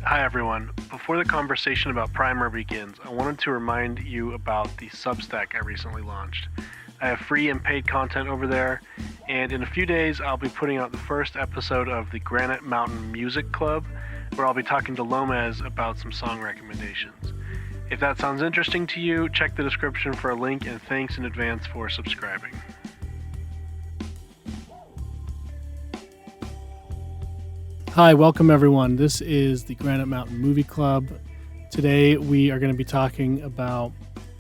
Hi everyone. Before the conversation about Primer begins, I wanted to remind you about the Substack I recently launched. I have free and paid content over there, and in a few days I'll be putting out the first episode of the Granite Mountain Music Club, where I'll be talking to L0m3z about some song recommendations. If that sounds interesting to you, check the description for a link, and thanks in advance for subscribing. Hi, welcome everyone. This is the Granite Mountain Movie Club. Today we are going to be talking about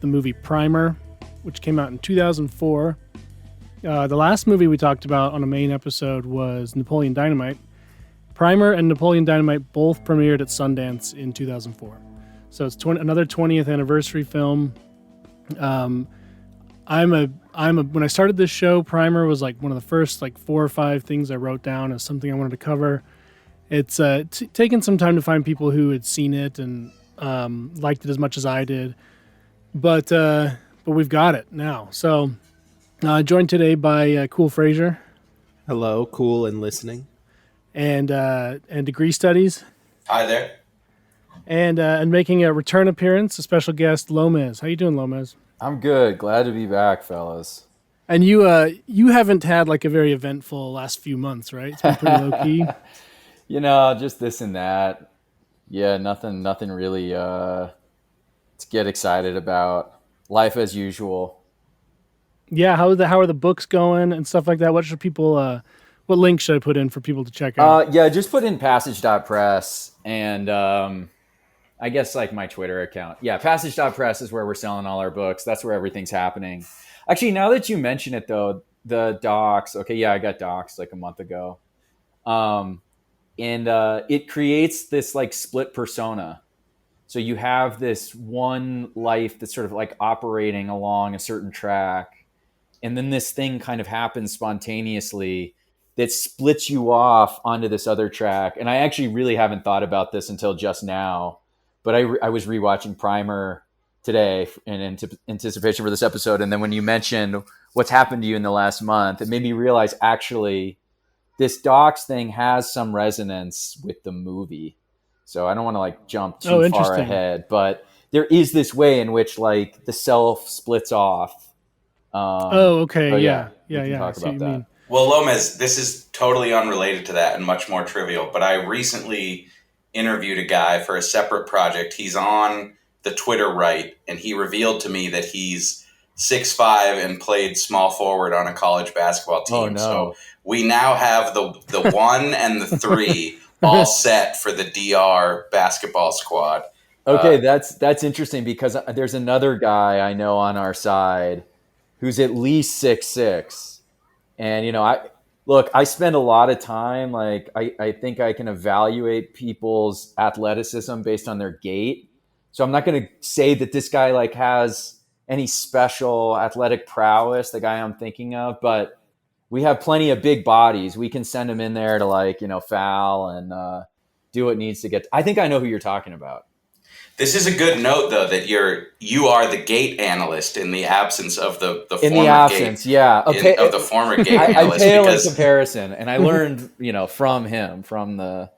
the movie Primer, which came out in 2004. The last movie we talked about on a main episode was Napoleon Dynamite. Primer and Napoleon Dynamite both premiered at Sundance in 2004. So it's another 20th anniversary film. When I started this show, Primer was like one of the first 4 or 5 things I wrote down as something I wanted to cover. It's taken some time to find people who had seen it and liked it as much as I did, but we've got it now. So joined today by Cool Frazier. Hello, cool and listening. And Degree Studies. Hi there. And making a return appearance, a special guest, L0m3z. How you doing, L0m3z? I'm good. Glad to be back, fellas. And you haven't had a very eventful last few months, right? It's been pretty low key. Just this and that. Yeah, nothing really to get excited about. Life as usual. Yeah, how are the books going and stuff like that? What should people what link should I put in for people to check out? Just put in passage.press and I guess my Twitter account. Yeah, passage.press is where we're selling all our books. That's where everything's happening. Actually, now that you mention it though, the docs. Okay, yeah, I got docs a month ago. And it creates this split persona. So you have this one life that's sort of operating along a certain track. And then this thing kind of happens spontaneously that splits you off onto this other track. And I actually really haven't thought about this until just now. But I was rewatching Primer today in anticipation for this episode. And then when you mentioned what's happened to you in the last month, it made me realize actually this docs thing has some resonance with the movie. So I don't want to jump too far ahead, but there is this way in which the self splits off. Okay. Yeah. Talk about that. Mean. Well, L0m3z, this is totally unrelated to that and much more trivial, but I recently interviewed a guy for a separate project. He's on the Twitter right, and he revealed to me that he's 6'5" and played small forward on a college basketball team. Oh, no. So we now have the 1 and the 3 all set for the DR basketball squad. Okay, that's interesting because there's another guy I know on our side who's at least 6'6", and I spend a lot of time. I think I can evaluate people's athleticism based on their gait. So I'm not going to say that this guy has any special athletic prowess, the guy I'm thinking of, but we have plenty of big bodies. We can send him in there to foul and do what needs to get. I think I know who you're talking about. This is a good note, though, that you are the gate analyst in the absence of the in former the absence, gate, yeah, okay. Of the former gate analyst. I pale in comparison, and I learned from him from the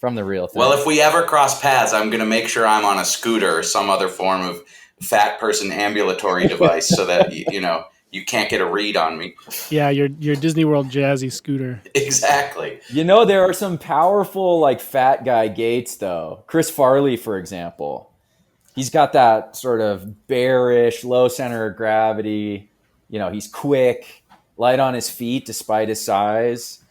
real thing. Well, if we ever cross paths, I'm going to make sure I'm on a scooter or some other form of fat person ambulatory device so that you can't get a read on me. Yeah, your Disney World jazzy scooter. Exactly. There are some powerful fat guy gaits though. Chris Farley, for example, he's got that sort of bearish, low center of gravity. He's quick, light on his feet despite his size.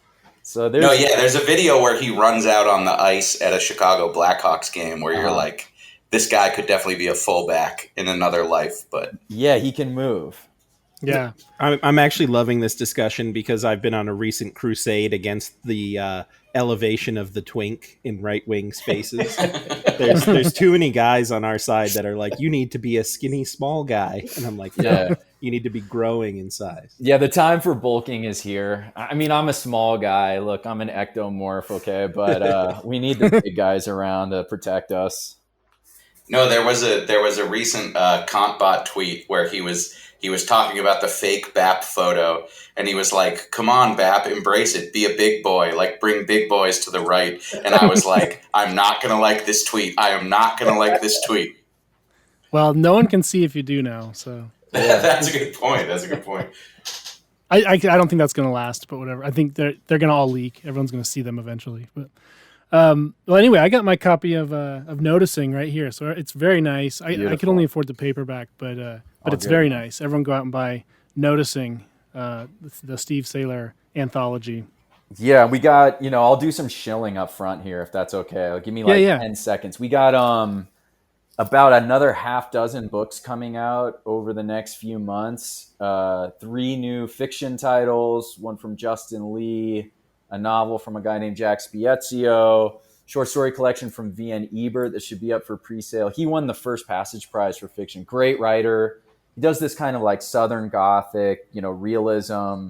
So there's a video where he runs out on the ice at a Chicago Blackhawks game where you're this guy could definitely be a fullback in another life, but yeah, he can move. Yeah, I'm actually loving this discussion because I've been on a recent crusade against the elevation of the twink in right-wing spaces. there's too many guys on our side that are you need to be a skinny small guy, and I'm no, you need to be growing in size. Yeah, the time for bulking is here. I mean, I'm a small guy. Look, I'm an ectomorph, okay, but we need the big guys around to protect us. No, there was a recent Kantbot tweet where he was talking about the fake BAP photo, and he was like, "Come on, BAP, embrace it, be a big boy, like bring big boys to the right." And I was like, "I'm not gonna like this tweet. I am not gonna like this tweet." Well, no one can see if you do now, so That's a good point. That's a good point. I don't think that's going to last, but whatever. I think they're going to all leak. Everyone's going to see them eventually. But well, anyway, I got my copy of Noticing right here, so it's very nice. I could only afford the paperback, but it's very nice. Everyone go out and buy Noticing, the Steve Saylor anthology. Yeah, we got, I'll do some shilling up front here if that's okay. Give me 10 seconds. We got about another half dozen books coming out over the next few months. 3 new fiction titles, one from Justin Lee, a novel from a guy named Jack Spiezio, short story collection from V.N. Ebert that should be up for pre-sale. He won the First Passage Prize for fiction. Great writer. He does this kind of like Southern Gothic, realism,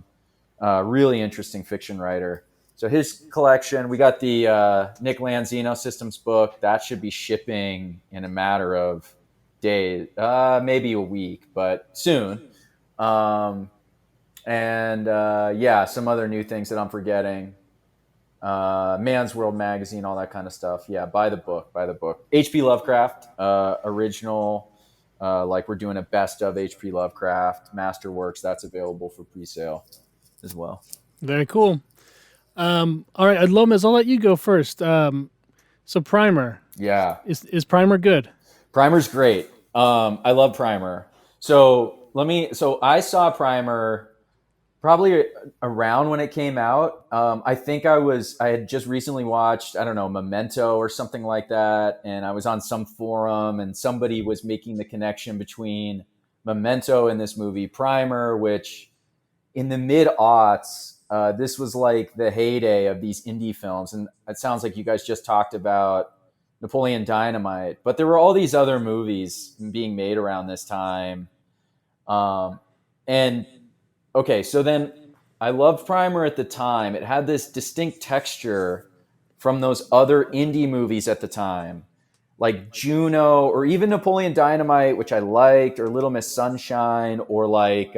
really interesting fiction writer. So his collection, we got the Nick Lanzino Systems book. That should be shipping in a matter of days, maybe a week, but soon. Some other new things that I'm forgetting. Man's World magazine, all that kind of stuff. Yeah, buy the book. H.P. Lovecraft, original, like we're doing a best of H.P. Lovecraft, Masterworks. That's available for pre-sale as well. Very cool. All right, L0m3z, I'll let you go first. So Primer. Yeah. Is Primer good? Primer's great. I love Primer. So I saw Primer probably around when it came out. I think I had just recently watched, I don't know, Memento or something like that. And I was on some forum and somebody was making the connection between Memento and this movie Primer, which in the mid-aughts, this was like the heyday of these indie films. And it sounds like you guys just talked about Napoleon Dynamite, but there were all these other movies being made around this time. So then I loved Primer at the time. It had this distinct texture from those other indie movies at the time, like Juno or even Napoleon Dynamite, which I liked, or Little Miss Sunshine, or like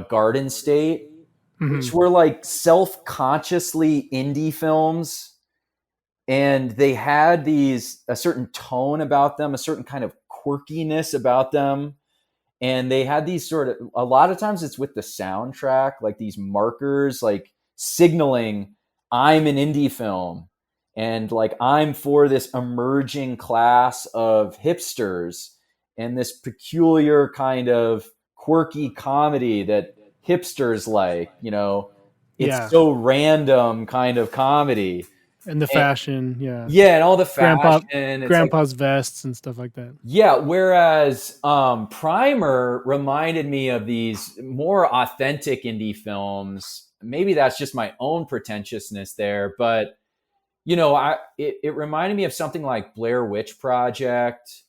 Garden State, which were like self-consciously indie films. And they had a certain tone about them, a certain kind of quirkiness about them. And they had these a lot of times it's with the soundtrack, like these markers, like signaling I'm an indie film. And like I'm for this emerging class of hipsters and this peculiar kind of quirky comedy that hipsters like, it's so random kind of comedy. And the fashion, yeah. Yeah, and all the fashion. Grandpa's vests and stuff like that. Yeah, whereas Primer reminded me of these more authentic indie films. Maybe that's just my own pretentiousness there, but it reminded me of something like Blair Witch Project,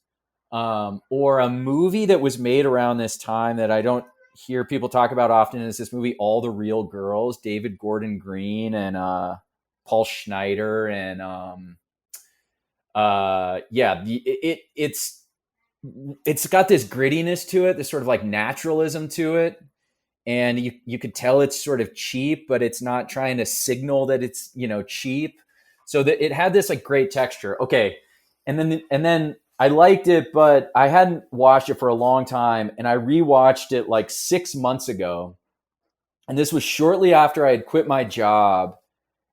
or a movie that was made around this time that I don't hear people talk about often, is this movie All the Real Girls, David Gordon Green and Paul Schneider, and it's got this grittiness to it, this sort of like naturalism to it, and you could tell it's sort of cheap, but it's not trying to signal that it's cheap. So that it had this like great texture. Okay, and then I liked it, but I hadn't watched it for a long time, and I rewatched it like 6 months ago, and this was shortly after I had quit my job.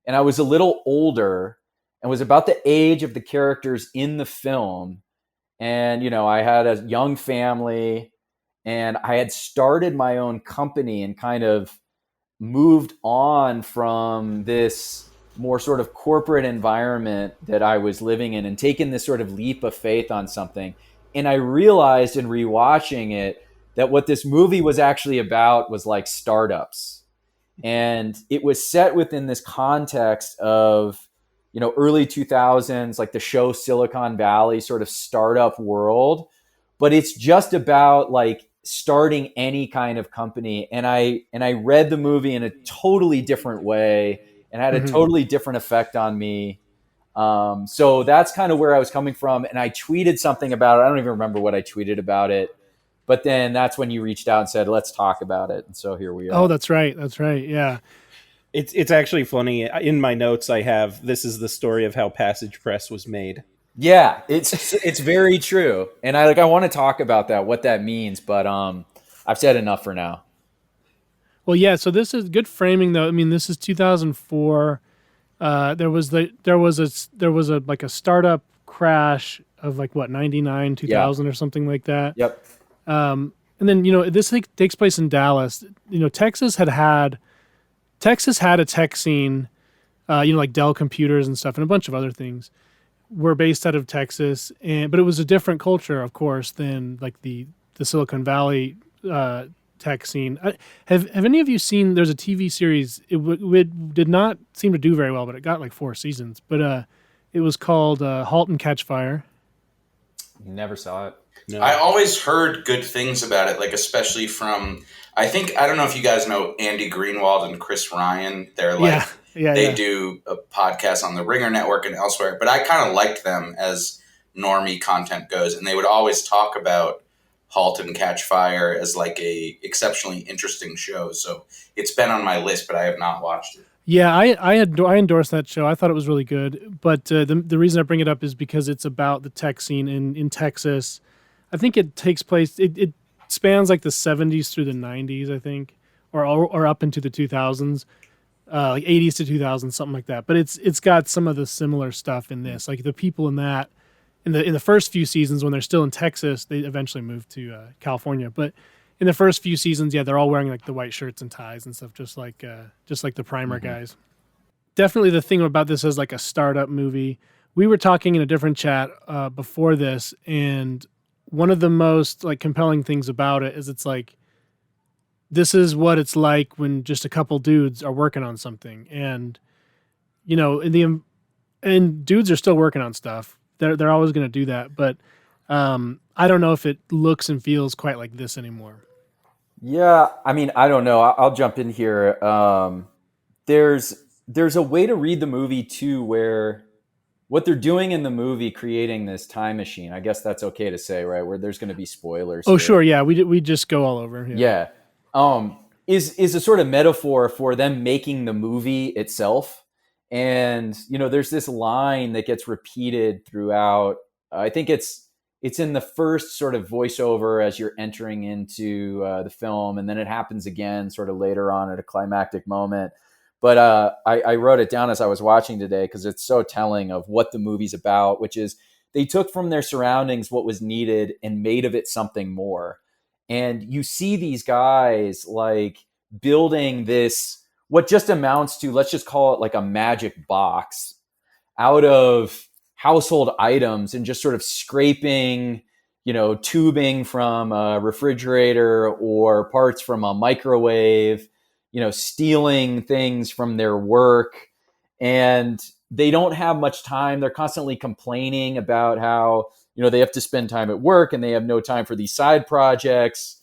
And I was a little older and was about the age of the characters in the film. And, I had a young family and I had started my own company and kind of moved on from this more sort of corporate environment that I was living in and taken this sort of leap of faith on something. And I realized in rewatching it that what this movie was actually about was like startups. And it was set within this context of, early 2000s, like the show Silicon Valley sort of startup world. But it's just about like starting any kind of company. And I read the movie in a totally different way and had a totally different effect on me. So that's kind of where I was coming from. And I tweeted something about it. I don't even remember what I tweeted about it. But then that's when you reached out and said, let's talk about it. And so here we are. Oh, that's right. That's right. Yeah. It's actually funny. In my notes, I have, this is the story of how Passage Press was made. Yeah, it's very true. And I want to talk about that, what that means. But I've said enough for now. Well, yeah. So this is good framing, though. I mean, this is 2004. There was a like a startup crash of like what 99, 2000 or something like that. Yep. And then this takes place in Dallas. Texas had a tech scene. Like Dell computers and stuff, and a bunch of other things were based out of Texas, but it was a different culture, of course, than like the Silicon Valley tech scene. Have any of you seen? There's a TV series. It did not seem to do very well, but it got like 4 seasons. But it was called *Halt and Catch Fire*. Never saw it. No. I always heard good things about it, like especially from, I don't know if you guys know Andy Greenwald and Chris Ryan. They're like, they do a podcast on the Ringer Network and elsewhere, but I kind of liked them as normie content goes. And they would always talk about *Halt and Catch Fire* as like a exceptionally interesting show. So it's been on my list, but I have not watched it. Yeah, I endorsed that show. I thought it was really good. But the reason I bring it up is because it's about the tech scene in Texas. I think it takes place. It spans like the 70s through the 90s, I think, or up into the 2000s, like 80s to 2000s, something like that. But it's got some of the similar stuff in this. Like the people in that, in the first few seasons when they're still in Texas, they eventually moved to California. But in the first few seasons, yeah, they're all wearing like the white shirts and ties and stuff, just like the Primer guys. Definitely the thing about this is like a startup movie. We were talking in a different chat before this, and one of the most like compelling things about it is it's like, this is what it's like when just a couple dudes are working on something, and and dudes are still working on stuff. They're always going to do that, but I don't know if it looks and feels quite like this anymore. Yeah, I mean, I don't know. I'll jump in here. There's a way to read the movie too, where what they're doing in the movie, creating this time machine. I guess that's okay to say, right? Where there's going to be spoilers. Oh, sure, yeah. We just go all over. Yeah. Is a sort of metaphor for them making the movie itself. And there's this line that gets repeated throughout. I think it's in the first sort of voiceover as you're entering into the film, and then it happens again sort of later on at a climactic moment. But I wrote it down as I was watching today because it's so telling of what the movie's about, which is they took from their surroundings what was needed and made of it something more. And you see these guys like building this, what just amounts to, let's just call it like a magic box out of household items, and just sort of scraping, tubing from a refrigerator or parts from a microwave, stealing things from their work. And they don't have much time. They're constantly complaining about how, they have to spend time at work and they have no time for these side projects,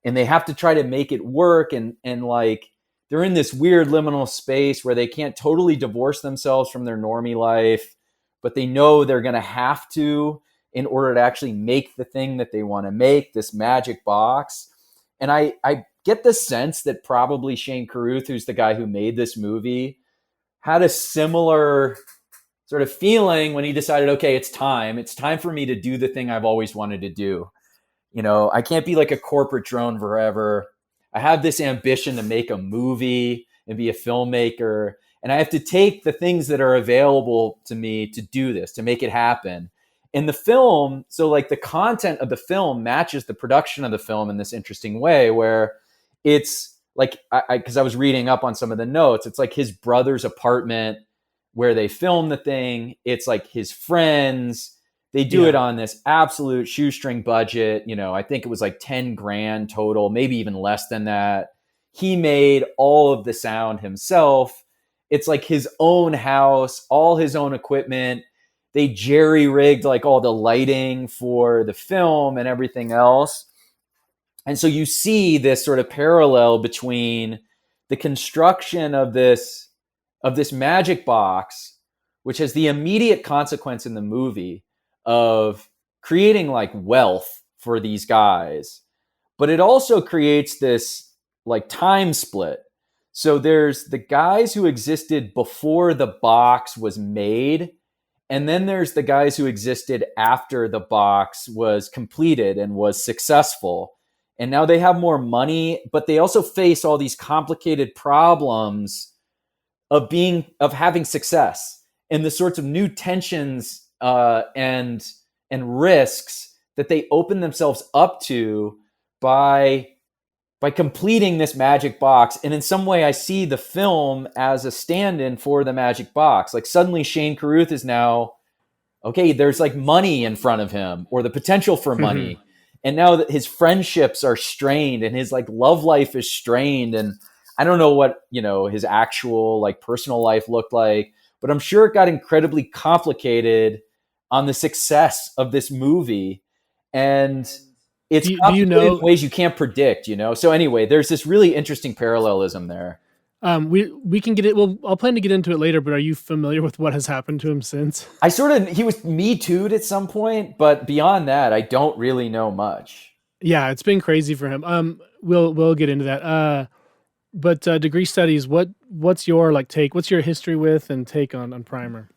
and they have to try to make it work. And like, they're in this weird liminal space where they can't totally divorce themselves from their normie life, but they know they're going to have to in order to actually make the thing that they want to make, this magic box. And I get the sense that probably Shane Carruth, who's the guy who made this movie, had a similar sort of feeling when he decided, okay, it's time for me to do the thing I've always wanted to do. I can't be like a corporate drone forever. I have this ambition to make a movie and be a filmmaker, and I have to take the things that are available to me to do this, to make it happen. In the film, so like the content of the film matches the production of the film in this interesting way, where it's like, because I was reading up on some of the notes, it's like his brother's apartment where they film the thing. It's like his friends. They do it on this absolute shoestring budget. I think it was like 10 grand total, maybe even less than that. He made all of the sound himself. It's like his own house, all his own equipment. They jerry-rigged like all the lighting for the film and everything else. And so you see this sort of parallel between the construction of this magic box, which has the immediate consequence in the movie of creating like wealth for these guys. But it also creates this like time split. So there's the guys who existed before the box was made, and then there's the guys who existed after the box was completed and was successful. And now they have more money, but they also face all these complicated problems of having success, and the sorts of new tensions and risks that they open themselves up to by completing this magic box. And in some way, I see the film as a stand-in for the magic box. Like suddenly Shane Carruth is now, okay, there's like money in front of him, or the potential for money. And now that his friendships are strained and his like love life is strained. And I don't know what, his actual like personal life looked like, but I'm sure it got incredibly complicated on the success of this movie. And it's complicated in ways you can't predict, So anyway, there's this really interesting parallelism there. We can get it. Well, I'll plan to get into it later, but are you familiar with what has happened to him since? He was Me Too'd at some point, but beyond that, I don't really know much. Yeah, it's been crazy for him. We'll get into that. But Degree Studies, what's your like take? What's your history with and take on Primer?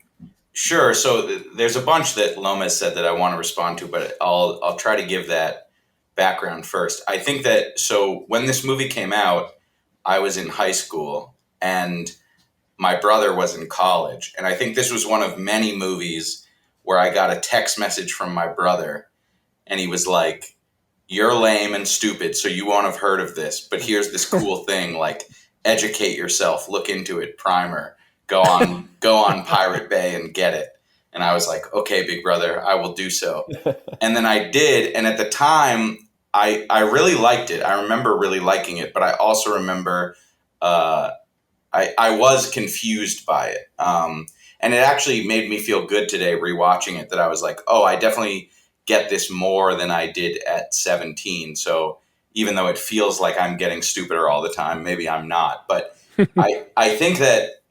Sure. So there's a bunch that L0m has said that I want to respond to, but I'll try to give that background first. I think that, so when this movie came out, I was in high school and my brother was in college. And I think this was one of many movies where I got a text message from my brother and he was like, "You're lame and stupid, so you won't have heard of this, but here's this cool thing, like educate yourself, look into it, Primer, go on Pirate Bay and get it." And I was like, "Okay, big brother, I will do so." And then I did. And at the time, I really liked it. I remember really liking it, but I also remember I was confused by it. And it actually made me feel good today rewatching it, that I was like, oh, I definitely get this more than I did at 17. So even though it feels like I'm getting stupider all the time, maybe I'm not. But I think that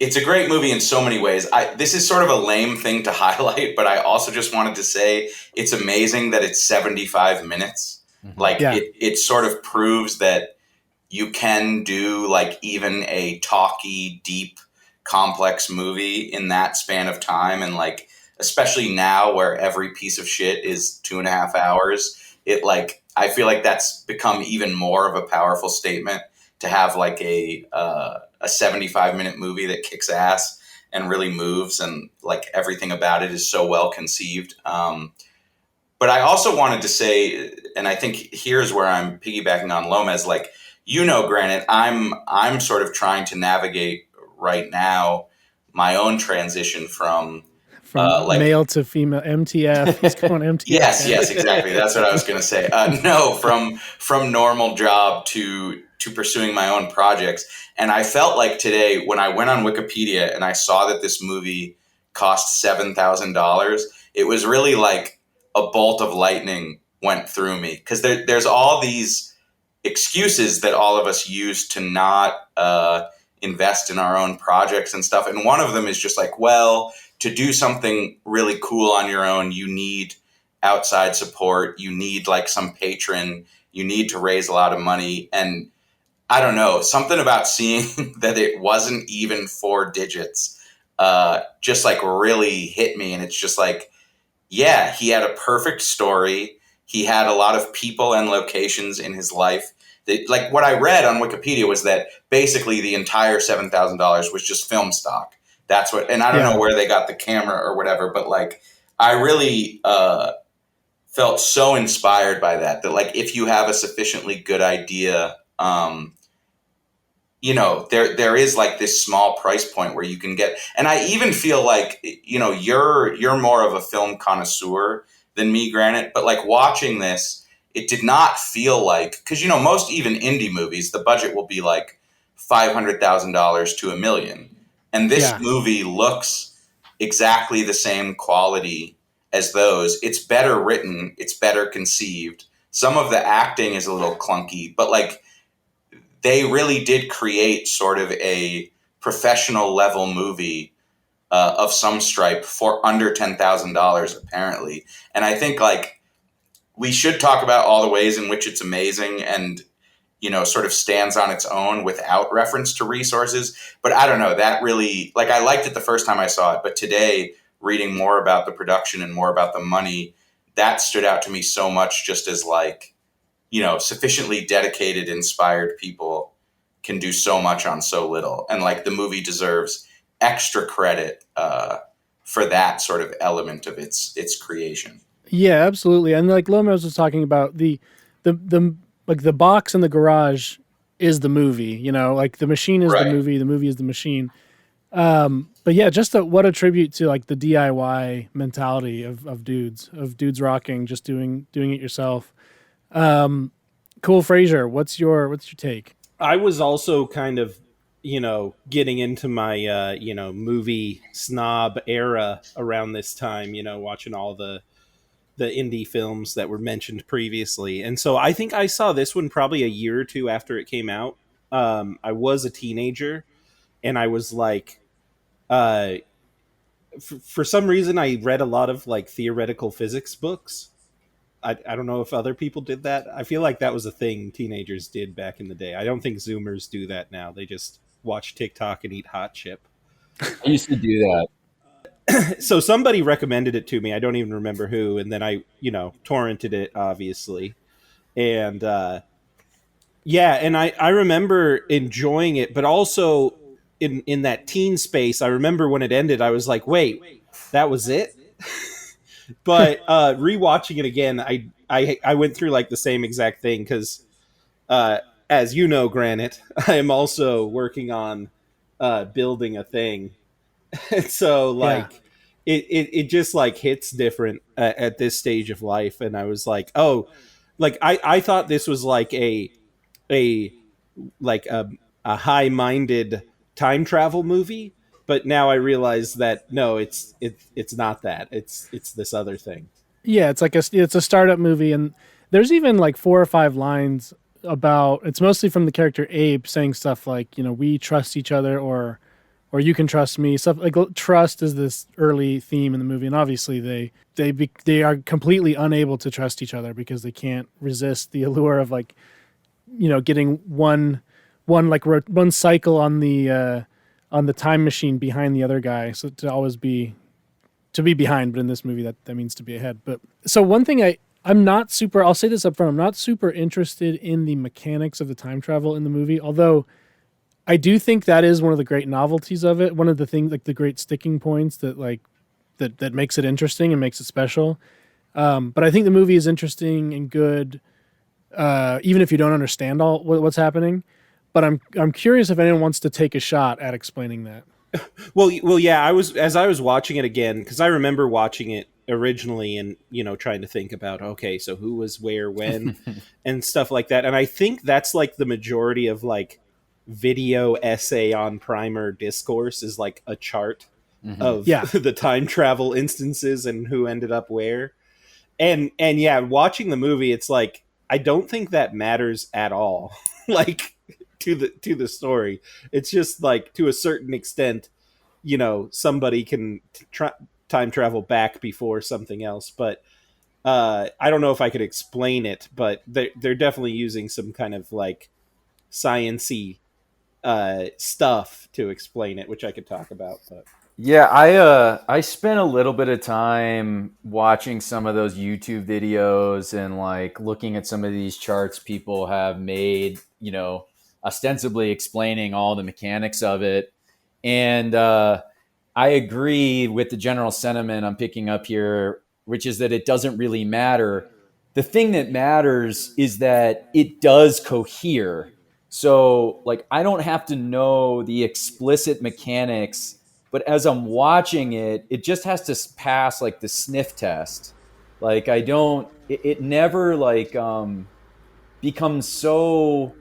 it's a great movie in so many ways. This is sort of a lame thing to highlight, but I also just wanted to say it's amazing that it's 75 minutes. Mm-hmm. Like it sort of proves that you can do like even a talky, deep, complex movie in that span of time. And like, especially now where every piece of shit is 2.5 hours, I feel like that's become even more of a powerful statement to have like a 75-minute movie that kicks ass and really moves, and like everything about it is so well conceived. But I also wanted to say, and I think here's where I'm piggybacking on L0m, like, Granted, I'm sort of trying to navigate right now my own transition from male to female, MTF. He's going MTF. Yes, exactly. That's what I was going to say. No, from normal job to pursuing my own projects. And I felt like today when I went on Wikipedia and I saw that this movie cost $7,000, it was really like a bolt of lightning went through me, because there's all these excuses that all of us use to not invest in our own projects and stuff. And one of them is just like, well, to do something really cool on your own, you need outside support. You need like some patron. You need to raise a lot of money. And I don't know, something about seeing that it wasn't even 4 digits just like really hit me. And it's just like, yeah, he had a perfect story. He had a lot of people and locations in his life. Like what I read on Wikipedia was that basically the entire $7,000 was just film stock. That's what, and I don't know where they got the camera or whatever, but like I really felt so inspired by that like if you have a sufficiently good idea, there is like this small price point where you can get, and I even feel like, you're more of a film connoisseur than me, granted, but like watching this, it did not feel like, because, most even indie movies, the budget will be like $500,000 to $1 million. And this movie looks exactly the same quality as those. It's better written. It's better conceived. Some of the acting is a little clunky, but like they really did create sort of a professional level movie of some stripe for under $10,000 apparently. And I think like we should talk about all the ways in which it's amazing and, you know, sort of stands on its own without reference to resources. But I don't know, that really, like, I liked it the first time I saw it, but today, reading more about the production and more about the money, that stood out to me so much, just as like, you know, sufficiently dedicated, inspired people can do so much on so little. And like the movie deserves extra credit for that sort of element of its creation. Yeah, absolutely. And like Lomez was talking about, the like the box in the garage is the movie, you know, like the machine is Right. the movie is the machine. But yeah, just what a tribute to like the DIY mentality of dudes rocking, just doing it yourself. Cool. Fraser, what's your take? I was also kind of, you know, getting into my, you know, movie snob era around this time, you know, watching all the indie films that were mentioned previously. And so I think I saw this one probably a year or two after it came out. I was a teenager and I was like, uh, for some reason, I read a lot of like theoretical physics books. I don't know if other people did that. I feel like that was a thing teenagers did back in the day. I don't think Zoomers do that now. They just watch TikTok and eat hot chip. I used to do that. So somebody recommended it to me. I don't even remember who. And then I, you know, torrented it, obviously. And yeah, and I remember enjoying it, but also in that teen space, I remember when it ended, I was like, wait, that was it? But rewatching it again, I went through like the same exact thing because, as you know, Granite, I am also working on building a thing. And so like it just like hits different at this stage of life. And I was like, oh, like I thought this was like a like a high-minded time travel movie, but now I realize that no, it's not that. It's this other thing. Yeah, it's like it's a startup movie, and there's even like 4 or 5 lines about, it's mostly from the character Abe saying stuff like, you know, we trust each other, or you can trust me. Stuff like trust is this early theme in the movie, and obviously they are completely unable to trust each other because they can't resist the allure of like, you know, getting one cycle on the time machine behind the other guy. So to be behind, but in this movie that means to be ahead. But so one thing I'm not super, I'll say this up front, I'm not super interested in the mechanics of the time travel in the movie, although I do think that is one of the great novelties of it. One of the things, like the great sticking points that like that makes it interesting and makes it special. But I think the movie is interesting and good, even if you don't understand all what's happening. But I'm curious if anyone wants to take a shot at explaining that. Well, yeah. As I was watching it again, because I remember watching it originally, and you know, trying to think about, okay, so who was where when, and stuff like that. And I think that's like the majority of like video essay on primer discourse is like a chart of the time travel instances and who ended up where. And yeah, watching the movie, it's like I don't think that matters at all. Like to the story, it's just like to a certain extent, you know, somebody can time travel back before something else. But I don't know if I could explain it, but they're definitely using some kind of like science-y stuff to explain it, which I could talk about. But Yeah, I spent a little bit of time watching some of those YouTube videos and like looking at some of these charts people have made, you know, ostensibly explaining all the mechanics of it. And I agree with the general sentiment I'm picking up here, which is that it doesn't really matter. The thing that matters is that it does cohere. So, like, I don't have to know the explicit mechanics, but as I'm watching it, it just has to pass like the sniff test. Like, I don't, it never like becomes so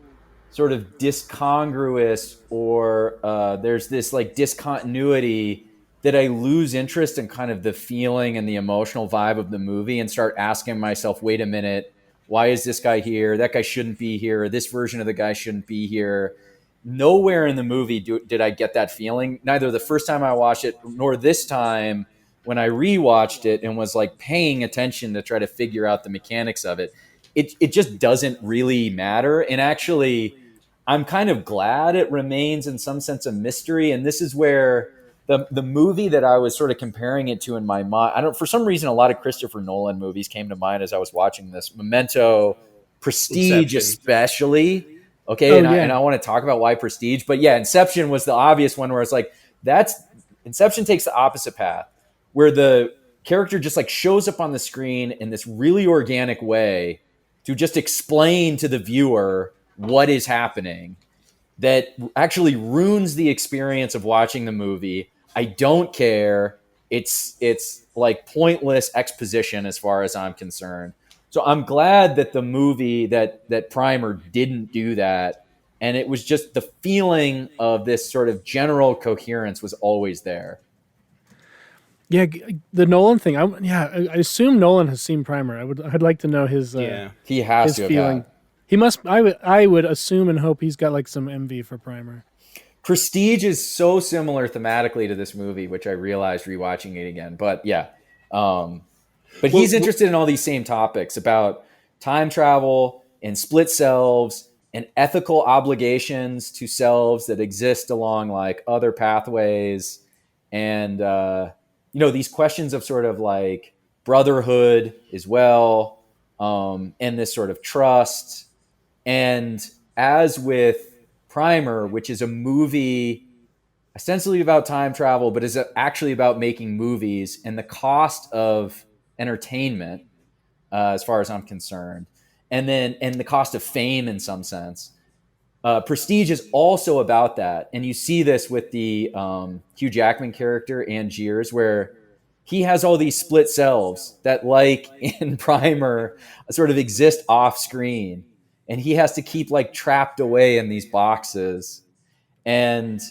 sort of discongruous or there's this like discontinuity that I lose interest in kind of the feeling and the emotional vibe of the movie and start asking myself, wait a minute, why is this guy here? That guy shouldn't be here. This version of the guy shouldn't be here. nowhere in the movie did I get that feeling. Neither the first time I watched it nor this time when I rewatched it and was like paying attention to try to figure out the mechanics of it. It just doesn't really matter. And actually, I'm kind of glad it remains in some sense a mystery. And this is where the movie that I was sort of comparing it to in my mind, I don't, for some reason, a lot of Christopher Nolan movies came to mind as I was watching this. Memento, Prestige, Inception. especially. Okay, Oh, and yeah. I want to talk about why Prestige, but yeah, Inception was the obvious one where it's like Inception takes the opposite path, where the character just like shows up on the screen in this really organic way to just explain to the viewer what is happening that actually ruins the experience of watching the movie. I don't care. It's like pointless exposition as far as I'm concerned. So I'm glad that the movie that Primer didn't do that, and it was just the feeling of this sort of general coherence was always there. Yeah, the Nolan thing. I assume Nolan has seen Primer. I'd like to know his Yeah. He has his to have feeling. had. He must. I would assume and hope he's got like some envy for Primer. Prestige is so similar thematically to this movie, which I realized rewatching it again. But yeah, but he's interested in all these same topics about time travel and split selves and ethical obligations to selves that exist along like other pathways, and these questions of sort of like brotherhood as well, and this sort of trust. And as with Primer, which is a movie ostensibly about time travel, but is actually about making movies and the cost of entertainment, as far as I'm concerned, and the cost of fame in some sense. Prestige is also about that, and you see this with the Hugh Jackman character Angiers, where he has all these split selves that, like in Primer, sort of exist off screen, and he has to keep like trapped away in these boxes. And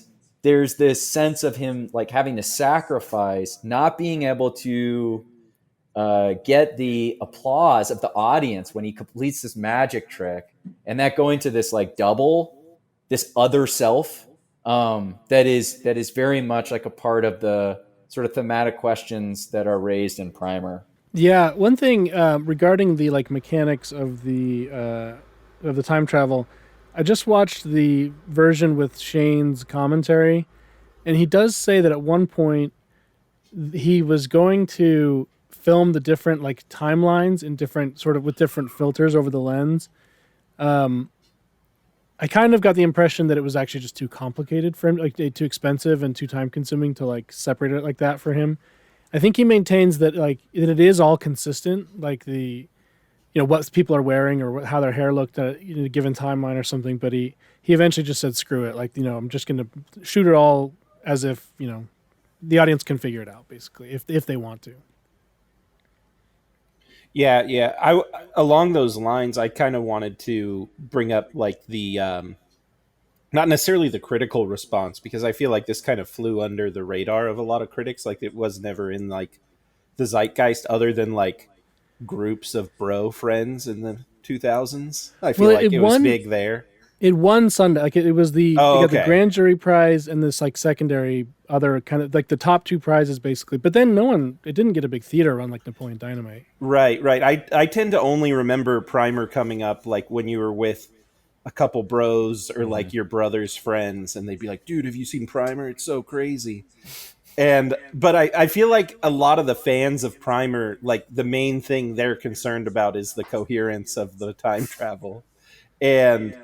there's this sense of him like having to sacrifice, not being able to get the applause of the audience when he completes this magic trick, and that going to this like this other self, that is very much like a part of the sort of thematic questions that are raised in Primer. Yeah, one thing regarding the like mechanics of the time travel, I just watched the version with Shane's commentary, and he does say that at one point he was going to film the different like timelines in different sort of with different filters over the lens. I kind of got the impression that it was actually just too complicated for him, like too expensive and too time consuming to like separate it like that for him. I think he maintains that like that it is all consistent, like the what people are wearing or how their hair looked at a given timeline or something. But he eventually just said, "Screw it! Like I'm just going to shoot it all as if the audience can figure it out, basically, if they want to." Yeah. Along those lines, I kind of wanted to bring up like the not necessarily the critical response, because I feel like this kind of flew under the radar of a lot of critics. Like it was never in like the zeitgeist, other than like groups of bro friends in the 2000s. I feel like it was big there. It won Sunday. Like it was the Oh, got the okay. grand jury prize and this like secondary other kind of like the top two prizes basically. But then it didn't get a big theater run like Napoleon Dynamite. Right. I tend to only remember Primer coming up like when you were with a couple bros or like your brother's friends, and they'd be like, "Dude, have you seen Primer? It's so crazy." But I feel like a lot of the fans of Primer, like the main thing they're concerned about is the coherence of the time travel. And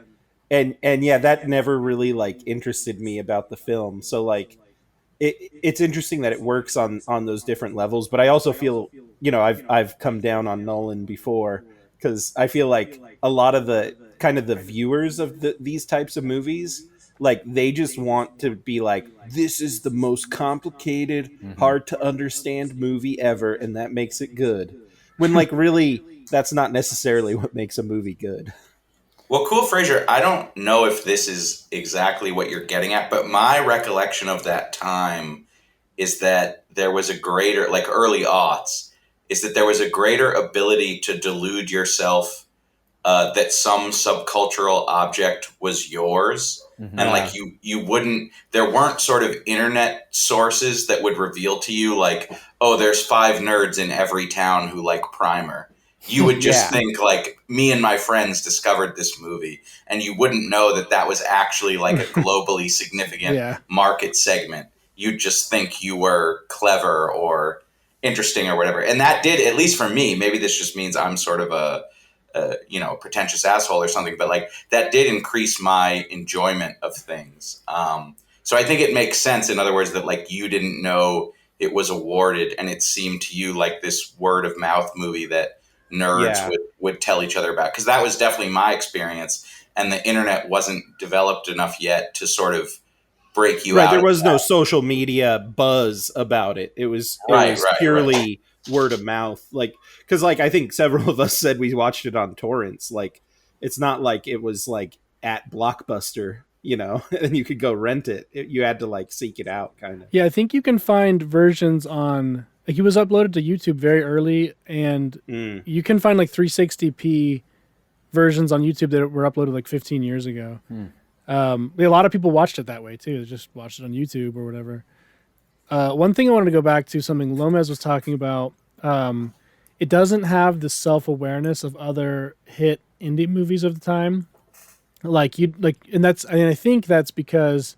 yeah, that never really like interested me about the film. So like it's interesting that it works on those different levels, but I also feel, I've come down on Nolan before, because I feel like a lot of the kind of the viewers of these types of movies, like they just want to be like, this is the most complicated, hard to understand movie ever, and that makes it good. When like really, that's not necessarily what makes a movie good. Well, Cool Fraser, I don't know if this is exactly what you're getting at, but my recollection of that time is that there was a greater, like early aughts, is that there was a greater ability to delude yourself that some subcultural object was yours. And Yeah. like you wouldn't, there weren't sort of internet sources that would reveal to you like, oh, there's 5 nerds in every town who like Primer. You would just Yeah. think like, me and my friends discovered this movie, and you wouldn't know that that was actually like a globally significant Yeah. market segment. You'd just think you were clever or interesting or whatever. And that did, at least for me, maybe this just means I'm sort of a pretentious asshole or something, but like that did increase my enjoyment of things. So I think it makes sense, in other words, that like you didn't know it was awarded, and it seemed to you like this word of mouth movie that nerds Yeah. would tell each other about, because that was definitely my experience, and the internet wasn't developed enough yet to sort of break you Right, out there of was no that. social media buzz about it. It was Right. purely word of mouth. Like, because like I think several of us said we watched it on torrents. Like, it's not like it was like at Blockbuster, and you could go rent it. You had to like seek it out, kind of. Yeah, I think you can find versions on like he was uploaded to YouTube very early, and Mm. you can find like 360p versions on YouTube that were uploaded like 15 years ago. A lot of people watched it that way too. They just watched it on YouTube or whatever. One thing I wanted to go back to, something Lomez was talking about. It doesn't have the self-awareness of other hit indie movies of the time. And I think that's because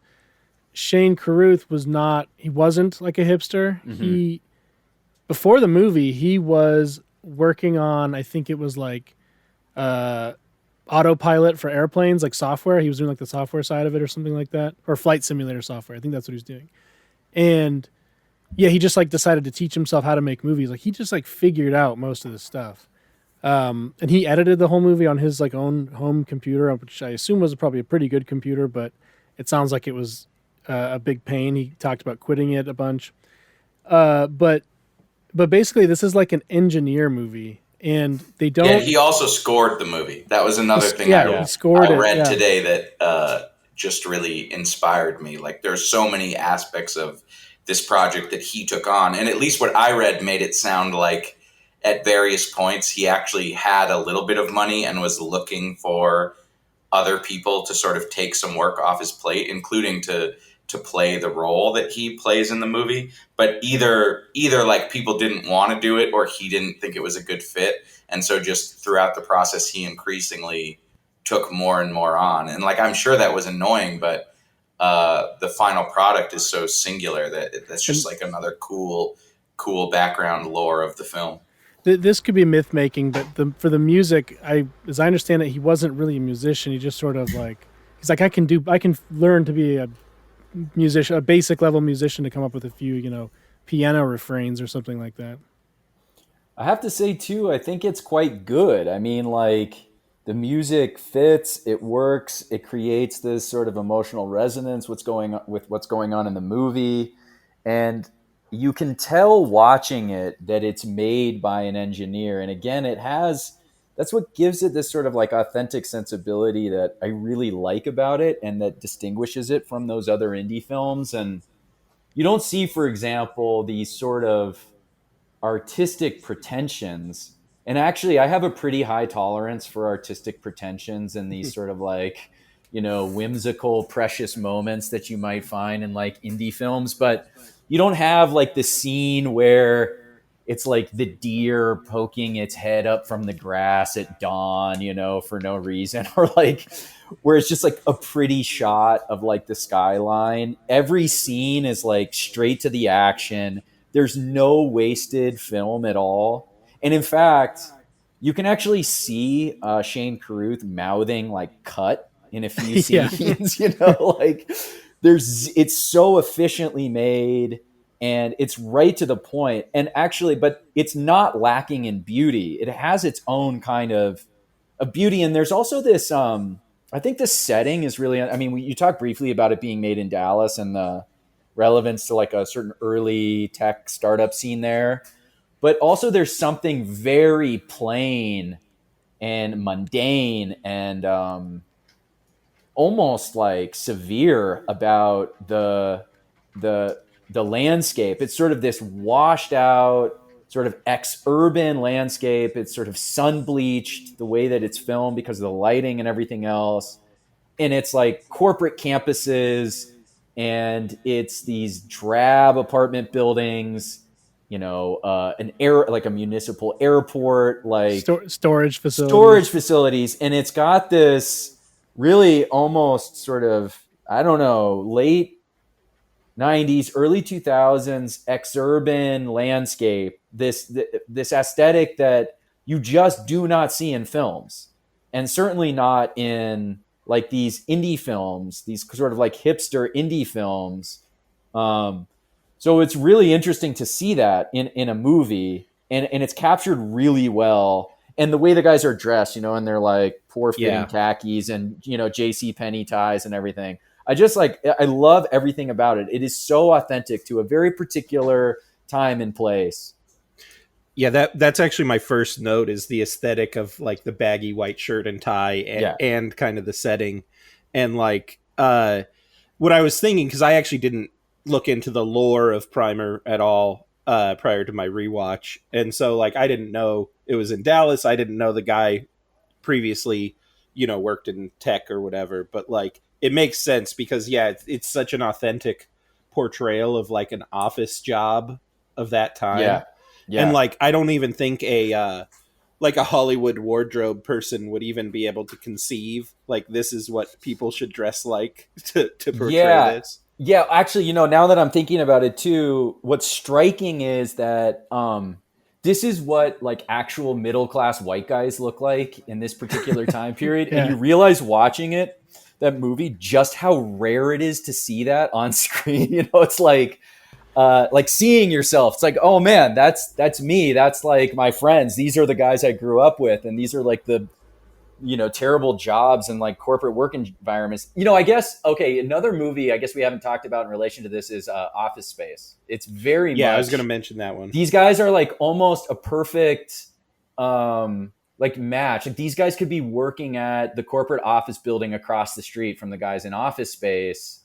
Shane Carruth wasn't like a hipster. He before the movie, he was working on, I think it was like autopilot for airplanes, like software. He was doing like the software side of it or something like that, or flight simulator software. I think that's what he was doing. And yeah, he just like decided to teach himself how to make movies. Like he just like figured out most of the stuff. And he edited the whole movie on his like own home computer, which I assume was probably a pretty good computer, but it sounds like it was a big pain. He talked about quitting it a bunch. But basically, this is like an engineer movie, and they Yeah, don't. he also scored the movie. That was another thing He scored I it. read Yeah, today that just really inspired me. Like, there's so many aspects of this project that he took on, and at least what I read made it sound like at various points he actually had a little bit of money and was looking for other people to sort of take some work off his plate, including to play the role that he plays in the movie. But either like people didn't want to do it, or he didn't think it was a good fit, and so just throughout the process he increasingly took more and more on. And like, I'm sure that was annoying, but the final product is so singular that that's just and like another cool background lore of the film. this could be myth making, but for the music, as I understand it, he wasn't really a musician. He just sort of like he's like I can learn to be a musician, a basic level musician, to come up with a few piano refrains or something like that. I have to say too, I think it's quite good. I mean, like the music fits, it works, it creates this sort of emotional resonance what's going on in the movie, and you can tell watching it that it's made by an engineer. And again, that's what gives it this sort of like authentic sensibility that I really like about it, and that distinguishes it from those other indie films. And you don't see, for example, these sort of artistic pretensions. And actually, I have a pretty high tolerance for artistic pretensions and these sort of like, whimsical, precious moments that you might find in like indie films. But you don't have like the scene where it's like the deer poking its head up from the grass at dawn, for no reason, or like where it's just like a pretty shot of like the skyline. Every scene is like straight to the action. There's no wasted film at all. And in fact, you can actually see Shane Carruth mouthing like cut in a few Yeah. scenes, like it's so efficiently made, and it's right to the point. And actually, but it's not lacking in beauty. It has its own kind of beauty. And there's also this, I think the setting is really, I mean, you talked briefly about it being made in Dallas and the relevance to like a certain early tech startup scene there. But also there's something very plain and mundane and almost like severe about the landscape. It's sort of this washed out, sort of ex-urban landscape. It's sort of sun bleached the way that it's filmed because of the lighting and everything else. and it's like corporate campuses, and it's these drab apartment buildings, an air, like a municipal airport, like Storage storage facilities. facilities, and it's got this really almost sort of, I don't know, late 90s, early 2000s exurban landscape, this aesthetic that you just do not see in films, and certainly not in like these indie films, these sort of like hipster indie films. So it's really interesting to see that in a movie, and it's captured really well. And the way the guys are dressed, in their like poor fitting khakis and JC Penney ties and everything. I love everything about it. It is so authentic to a very particular time and place. Yeah, that's actually my first note, is the aesthetic of like the baggy white shirt and tie, and kind of the setting. And like what I was thinking, because I actually didn't look into the lore of Primer at all prior to my rewatch, and so like I didn't know it was in Dallas. I didn't know the guy previously worked in tech or whatever, but like it makes sense because it's such an authentic portrayal of like an office job of that time. And like I don't even think a Hollywood wardrobe person would even be able to conceive like this is what people should dress like to portray this. Yeah, actually, now that I'm thinking about it too, what's striking is that this is what like actual middle-class white guys look like in this particular time period. And you realize watching that movie, just how rare it is to see that on screen. It's like seeing yourself. It's like, oh man, that's me. That's like my friends. These are the guys I grew up with. And these are like the, terrible jobs and like corporate work environments. I guess, okay, another movie I guess we haven't talked about in relation to this is Office Space. It's very much. I was going to mention that one. These guys are like almost a perfect like match. Like these guys could be working at the corporate office building across the street from the guys in Office Space.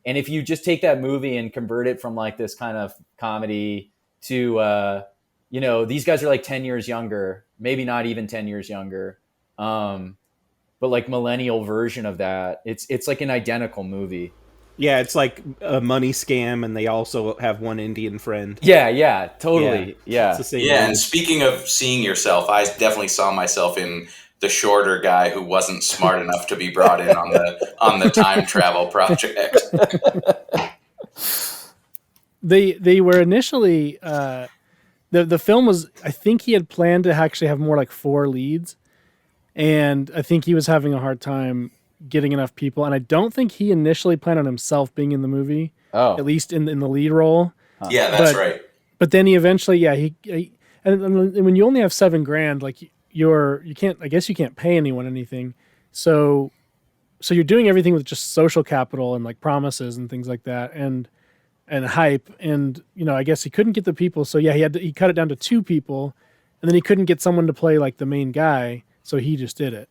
And if you just take that movie and convert it from like this kind of comedy to, these guys are like 10 years younger, maybe not even 10 years younger. But like millennial version of that, it's like an identical movie. Yeah, it's like a money scam, and they also have one Indian friend. Yeah, totally. Yeah. It's the same movie. And speaking of seeing yourself, I definitely saw myself in the shorter guy who wasn't smart enough to be brought in on the time travel project. They were initially the film was, I think he had planned to actually have more like 4 leads, and I think he was having a hard time getting enough people, and I don't think he initially planned on himself being in the movie, at least in the lead role. Yeah, that's right. But then he eventually, and when you only have $7,000, like you can't pay anyone anything, so you're doing everything with just social capital and like promises and things like that, and hype, and I guess he couldn't get the people, so he cut it down to 2 people, and then he couldn't get someone to play like the main guy, so he just did it.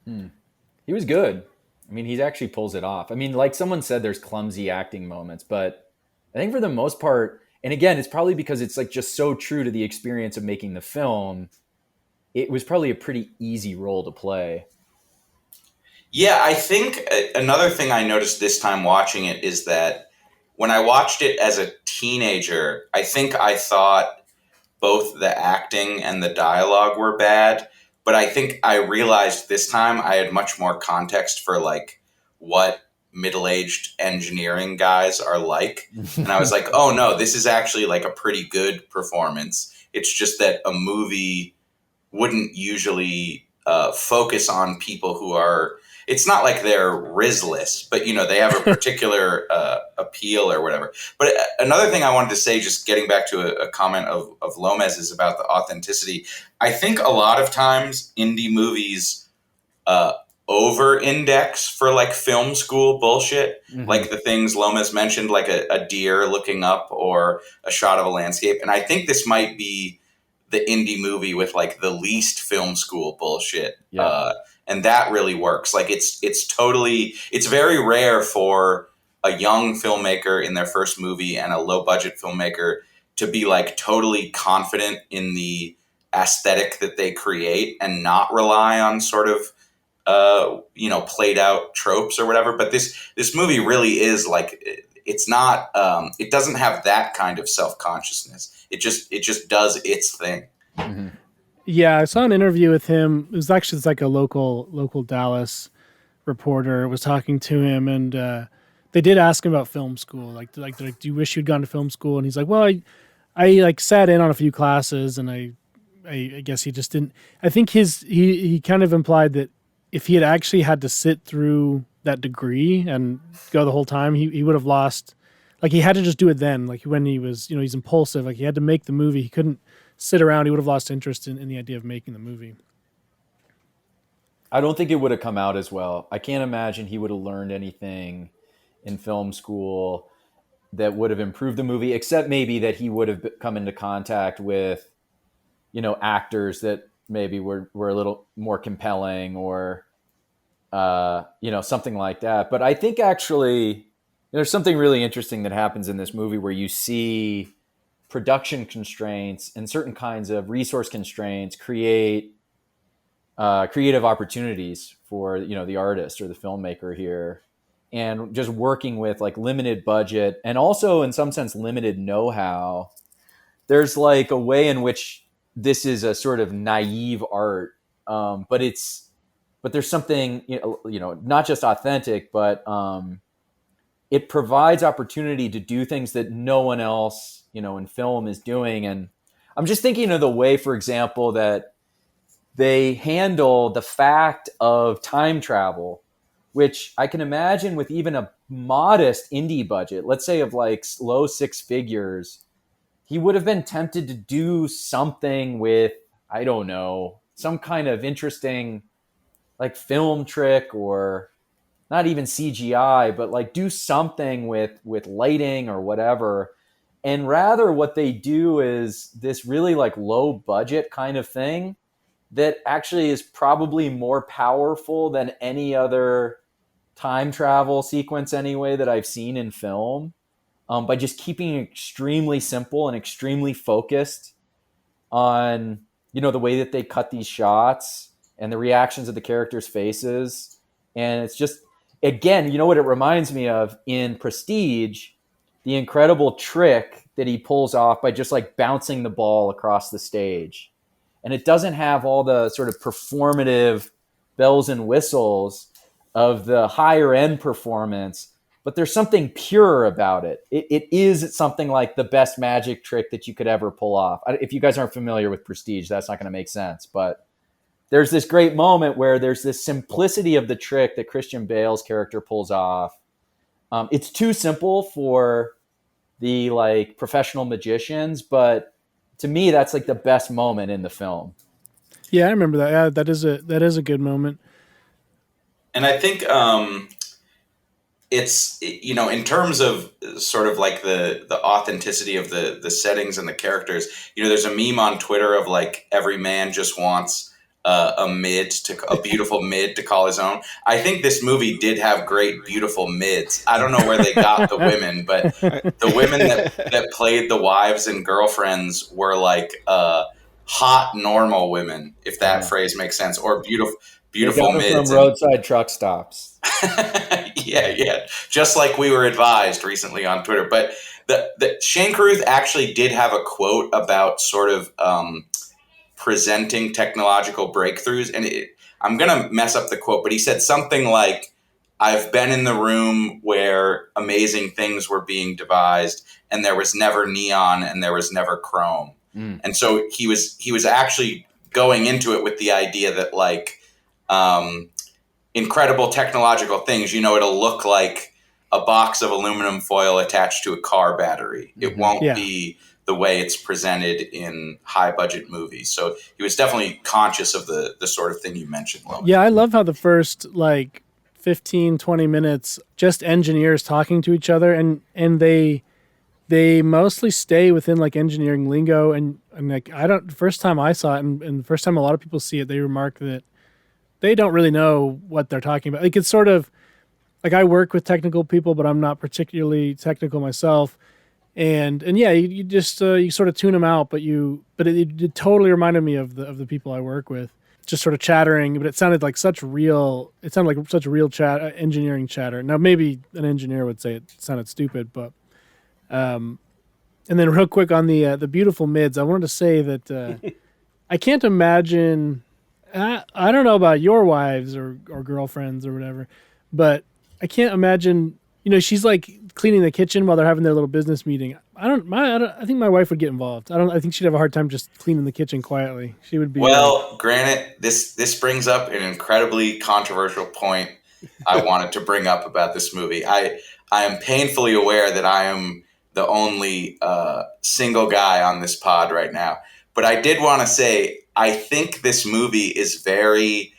He was good. I mean, he actually pulls it off. I mean, like someone said, there's clumsy acting moments, but I think for the most part, and again, it's probably because it's like just so true to the experience of making the film, it was probably a pretty easy role to play. Yeah, I think another thing I noticed this time watching it is that when I watched it as a teenager, I think I thought both the acting and the dialogue were bad. But I think I realized this time I had much more context for like what middle-aged engineering guys are like. And I was like, oh no, this is actually like a pretty good performance. It's just that a movie wouldn't usually focus on people who are, it's not like they're Rizless, but they have a particular appeal or whatever. But another thing I wanted to say, just getting back to a comment of Lomez, is about the authenticity. I think a lot of times indie movies over-index for like film school bullshit, like the things Lomez mentioned, like a deer looking up or a shot of a landscape. And I think this might be the indie movie with like the least film school bullshit. And that really works. Like it's very rare for a young filmmaker in their first movie and a low budget filmmaker to be like totally confident in the aesthetic that they create and not rely on sort of played out tropes or whatever. But this movie really is like, it's not, it doesn't have that kind of self-consciousness. It just does its thing. Mm-hmm. Yeah, I saw an interview with him. It was actually it's like a local Dallas reporter was talking to him, and they did ask him about film school. Like, do you wish you'd gone to film school? And he's like, well, I like sat in on a few classes, and I guess he just didn't. I think he kind of implied that if he had actually had to sit through that degree and go the whole time, he would have lost. Like, he had to just do it then. Like, when he was, he's impulsive. Like, he had to make the movie. He couldn't sit around. He would have lost interest in the idea of making the movie. I don't think it would have come out as well. I can't imagine he would have learned anything in film school that would have improved the movie, except maybe that he would have come into contact with, actors that maybe were a little more compelling or, something like that. But I think actually there's something really interesting that happens in this movie where you see production constraints and certain kinds of resource constraints create creative opportunities for the artist or the filmmaker here, and just working with like limited budget and also in some sense limited know-how. There's like a way in which this is a sort of naive art, but there's something not just authentic, but it provides opportunity to do things that no one else in film is doing. And I'm just thinking of the way, for example, that they handle the fact of time travel, which I can imagine with even a modest indie budget, let's say of like low six figures, he would have been tempted to do something with, I don't know, some kind of interesting like film trick, or not even CGI, but like do something with lighting or whatever. And rather what they do is this really like low budget kind of thing that actually is probably more powerful than any other time travel sequence anyway that I've seen in film, by just keeping it extremely simple and extremely focused on, the way that they cut these shots and the reactions of the characters' faces. And it's just, again, what it reminds me of in Prestige, the incredible trick that he pulls off by just like bouncing the ball across the stage. And it doesn't have all the sort of performative bells and whistles of the higher end performance, but there's something pure about it. It is something like the best magic trick that you could ever pull off. If you guys aren't familiar with Prestige, that's not going to make sense. But there's this great moment where there's this simplicity of the trick that Christian Bale's character pulls off. It's too simple for the like professional magicians, but to me, that's like the best moment in the film. Yeah, I remember that. Yeah, that is a good moment. And I think it's, in terms of sort of like the authenticity of the settings and the characters, there's a meme on Twitter of like every man just wants a beautiful mid to call his own. I think this movie did have great, beautiful mids. I don't know where they got the women, but the women that played the wives and girlfriends were like hot, normal women, if that phrase makes sense, or beautiful mids from roadside truck stops. yeah, just like we were advised recently on Twitter. But the Shane Carruth actually did have a quote about sort of presenting technological breakthroughs, and I'm gonna mess up the quote, but he said something like, "I've been in the room where amazing things were being devised, and there was never neon and there was never chrome." And so he was actually going into it with the idea that like incredible technological things, it'll look like a box of aluminum foil attached to a car battery. It won't be the way it's presented in high budget movies. So he was definitely conscious of the sort of thing you mentioned, L0m. Yeah, I love how the first like 15, 20 minutes, just engineers talking to each other, and they mostly stay within like engineering lingo, and like the first time I saw it, and the first time a lot of people see it, they remark that they don't really know what they're talking about. Like, it's sort of like, I work with technical people, but I'm not particularly technical myself. And yeah, you just you sort of tune them out, but it totally reminded me of the people I work with. just sort of chattering, but it sounded like such real chat, engineering chatter. Now maybe an engineer would say it sounded stupid, but and then real quick on the beautiful mids, I wanted to say that I can't imagine. I don't know about your wives or girlfriends or whatever, but I can't imagine. She's like cleaning the kitchen while they're having their little business meeting. I think my wife would get involved. I think she'd have a hard time just cleaning the kitchen quietly. She would be. Well, granted, this brings up an incredibly controversial point I wanted to bring up about this movie. I am painfully aware that I am the only single guy on this pod right now, but I did want to say I think this movie is very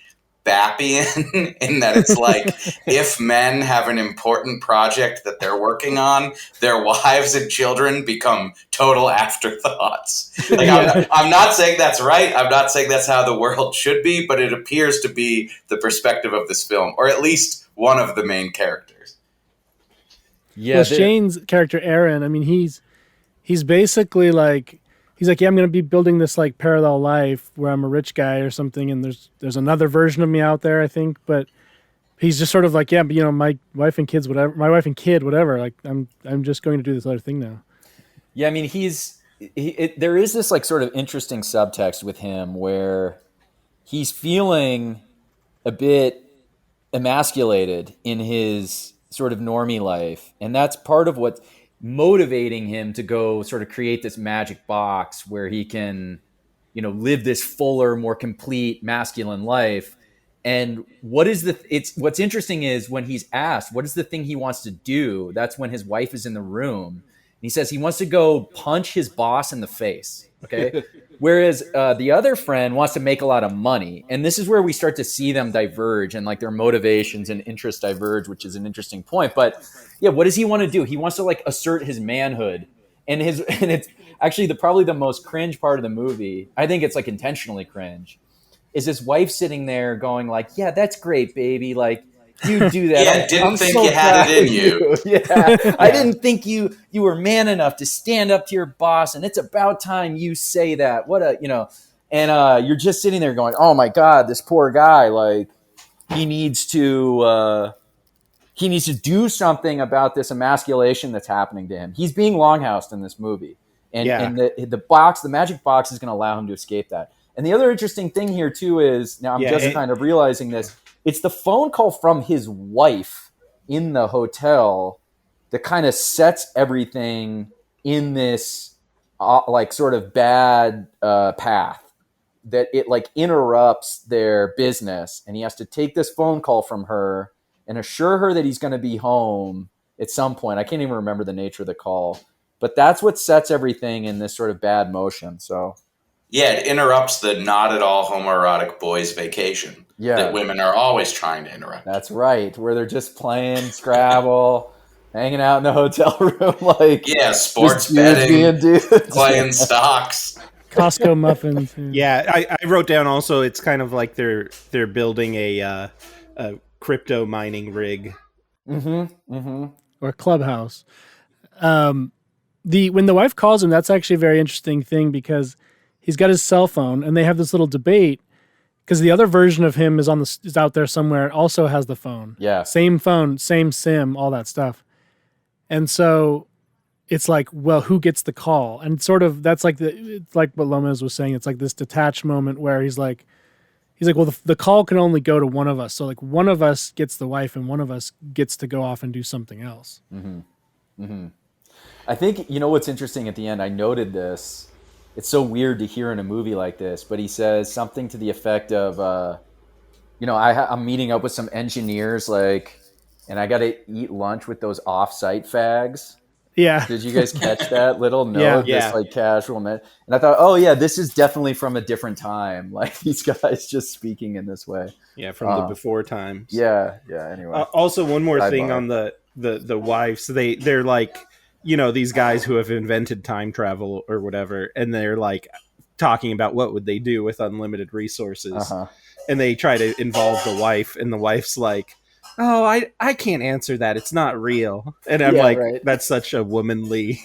Bappian in that it's like if men have an important project that they're working on, their wives and children become total afterthoughts. Like I'm not saying that's right. I'm not saying that's how the world should be, but it appears to be the perspective of this film, or at least one of the main characters. Yeah, well, Shane's character Aaron. I mean, he's basically like. He's like, yeah, I'm going to be building this like parallel life where I'm a rich guy or something, and there's another version of me out there, I think. But he's just sort of like, yeah, but my wife and kid, whatever. Like, I'm just going to do this other thing now. Yeah, I mean, there is this like sort of interesting subtext with him where he's feeling a bit emasculated in his sort of normie life, and that's part of what's motivating him to go sort of create this magic box where he can, live this fuller, more complete masculine life. And what's interesting is when he's asked, what is the thing he wants to do? That's when his wife is in the room. And he says he wants to go punch his boss in the face. Okay. Whereas the other friend wants to make a lot of money. And this is where we start to see them diverge and like their motivations and interests diverge, which is an interesting point. But yeah, what does he want to do? He wants to like assert his manhood. And it's actually probably the most cringe part of the movie. I think it's like intentionally cringe. Is his wife sitting there going like, yeah, that's great, baby. Like, you do that. Yeah, didn't think you had it in you. Yeah, I didn't think you were man enough to stand up to your boss, and it's about time you say that. And you're just sitting there going, oh my God, this poor guy, like he needs to do something about this emasculation that's happening to him. He's being longhoused in this movie, and the magic box is going to allow him to escape that. And the other interesting thing here too is now I'm kind of realizing this. It's the phone call from his wife in the hotel that kind of sets everything in this like sort of bad path that it like interrupts their business. And he has to take this phone call from her and assure her that he's going to be home at some point. I can't even remember the nature of the call, but that's what sets everything in this sort of bad motion. So yeah, it interrupts the not at all homoerotic boys' vacation that women are always trying to interrupt. That's right, where they're just playing Scrabble, hanging out in the hotel room, like sports betting, playing stocks, Costco muffins. Yeah, I wrote down also. It's kind of like they're building a crypto mining rig, or a clubhouse. When the wife calls him, that's actually a very interesting thing because he's got his cell phone, and they have this little debate because the other version of him is out there somewhere. It also has the phone. Yeah, same phone, same SIM, all that stuff. And so it's like, well, who gets the call? And sort of that's like it's like what Lomez was saying. It's like this detached moment where he's like, well, the call can only go to one of us. So like one of us gets the wife, and one of us gets to go off and do something else. Mm-hmm. Mm-hmm. I think what's interesting at the end. I noted this. It's so weird to hear in a movie like this, but he says something to the effect of, I'm meeting up with some engineers, and I got to eat lunch with those off-site fags. Yeah. Did you guys catch that little note? Yeah. This casual man. And I thought, oh yeah, this is definitely from a different time. Like these guys just speaking in this way. Yeah, from the before times. Yeah. Anyway. Also, one more thing on the wives. They're like, these guys who have invented time travel or whatever, and they're like talking about what would they do with unlimited resources. And they try to involve the wife, and the wife's like, oh, I can't answer that. It's not real. And I'm that's such a womanly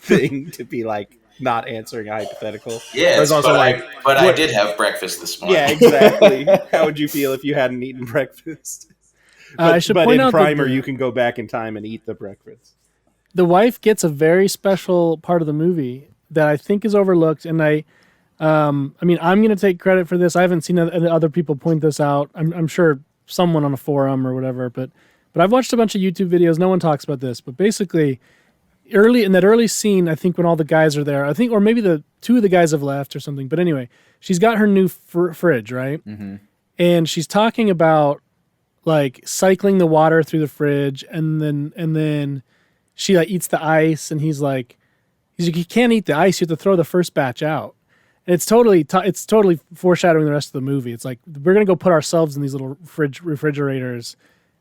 thing to be like not answering a hypothetical. Yes, also but I what- did have breakfast this morning. Yeah, exactly. How would you feel if you hadn't eaten breakfast? I should but point in out Primer, that you can go back in time and eat the breakfast. the wife gets a very special part of the movie that I think is overlooked, and I mean, I'm going to take credit for this. I haven't seen other people point this out. I'm sure someone on a forum or whatever, but I've watched a bunch of YouTube videos. No one talks about this, but basically, early in that early scene, I think when all the guys are there, I think, or maybe the two of the guys have left or something. But anyway, she's got her new fridge, right? Mm-hmm. And she's talking about like cycling the water through the fridge, and then she like eats the ice, and he's like, you can't eat the ice. You have to throw the first batch out. And it's totally foreshadowing the rest of the movie. It's like we're gonna go put ourselves in these little refrigerators,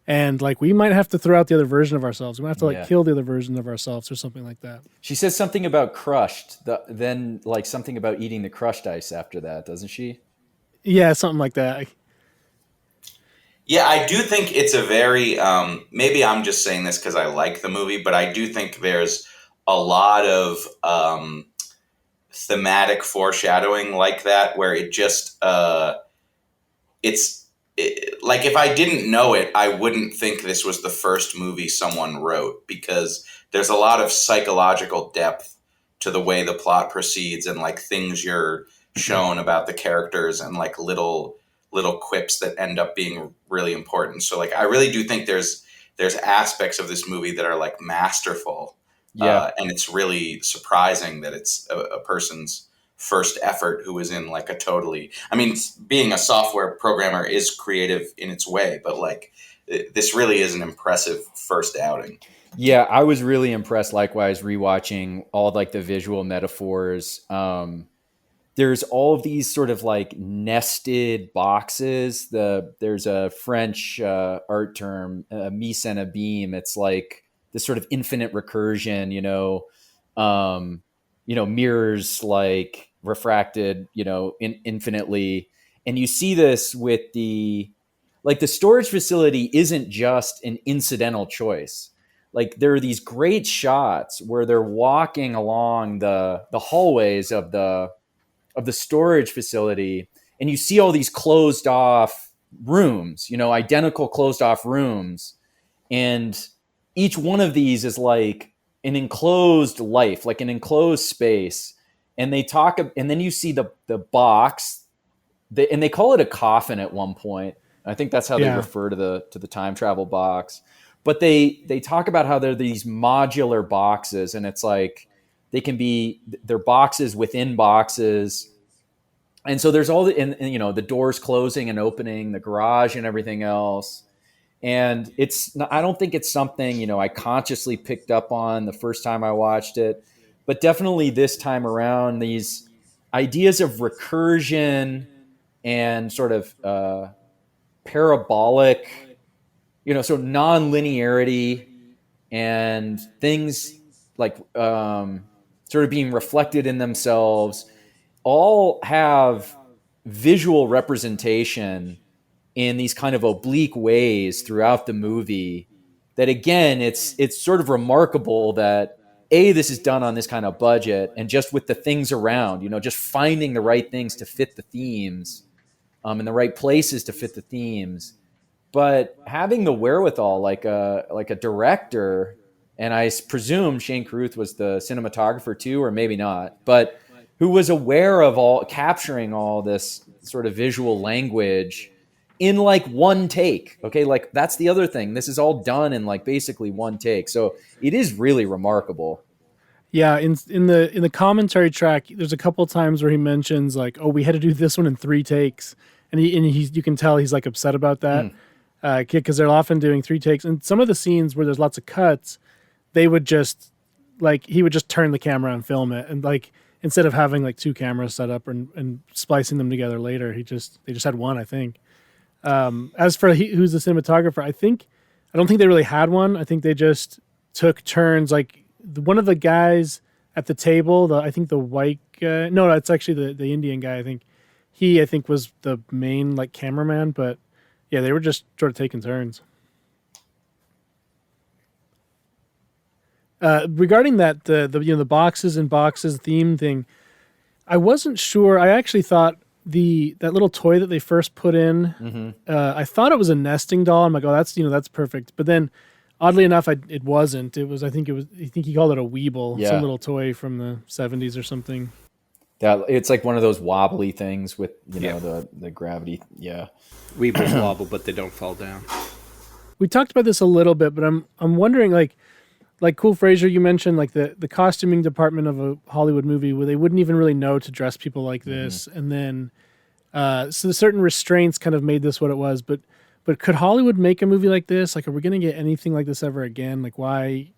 and like we might have to throw out the other version of ourselves. We might have to like kill the other version of ourselves or something like that. She says something about crushed, then like something about eating the crushed ice after that, doesn't she? Yeah, something like that. Yeah, I do think it's a very, maybe I'm just saying this because I like the movie, but I do think there's a lot of thematic foreshadowing like that where it just, like if I didn't know it, I wouldn't think this was the first movie someone wrote, because there's a lot of psychological depth to the way the plot proceeds and like things you're shown about the characters and like little quips that end up being really important. So like I really do think there's aspects of this movie that are like masterful. Yeah. And it's really surprising that it's a person's first effort who was in like a totally, I mean, being a software programmer is creative in its way, but like this really is an impressive first outing. Yeah, I was really impressed likewise rewatching all like the visual metaphors. There's all of these sort of like nested boxes. There's a French art term, mise en abîme. It's like this sort of infinite recursion, mirrors like refracted, infinitely. And you see this with the storage facility isn't just an incidental choice. Like there are these great shots where they're walking along the hallways of the storage facility, and you see all these closed off rooms, identical closed off rooms. And each one of these is like an enclosed life, like an enclosed space. And they talk, and then you see the box, and they call it a coffin at one point. I think that's how they refer to the time travel box. But they talk about how they're these modular boxes, and it's like they're boxes within boxes. And so there's all the doors closing and opening, the garage and everything else. And I don't think it's something, I consciously picked up on the first time I watched it, but definitely this time around, these ideas of recursion and sort of parabolic, so non-linearity and things like sort of being reflected in themselves all have visual representation in these kind of oblique ways throughout the movie that, again, it's sort of remarkable that this is done on this kind of budget and just with the things around, just finding the right things to fit the themes and the right places to fit the themes. But having the wherewithal, like a director, and I presume Shane Carruth was the cinematographer too, or maybe not, but who was aware of capturing all this sort of visual language in like one take. Okay, like that's the other thing. This is all done in like basically one take, so it is really remarkable. Yeah, in the commentary track, there's a couple times where he mentions like, "Oh, we had to do this one in 3 takes," and you can tell he's like upset about that. Because they're often doing 3 takes, and some of the scenes where there's lots of cuts, they would just like he would just turn the camera and film it, and like instead of having like 2 cameras set up and splicing them together later, they just had one, I think. As for who's the cinematographer, I don't think they really had one. I think they just took turns. Like one of the guys at the table, I think the white guy. No, it's actually the Indian guy. I think was the main like cameraman, but. Yeah, they were just sort of taking turns. Regarding that, the boxes and boxes theme thing, I wasn't sure. I actually thought that little toy that they first put in, I thought it was a nesting doll. I'm like, oh, that's perfect. But then, oddly enough, it wasn't. It was. I think he called it a Weeble, some little toy from the '70s or something. That it's like one of those wobbly things with the gravity. Yeah, Weebles wobble, but they don't fall down. We talked about this a little bit, but I'm wondering like Cool Fraser, you mentioned like the costuming department of a Hollywood movie where they wouldn't even really know to dress people like this, and then so certain restraints kind of made this what it was. But could Hollywood make a movie like this? Like, are we going to get anything like this ever again? Like, why?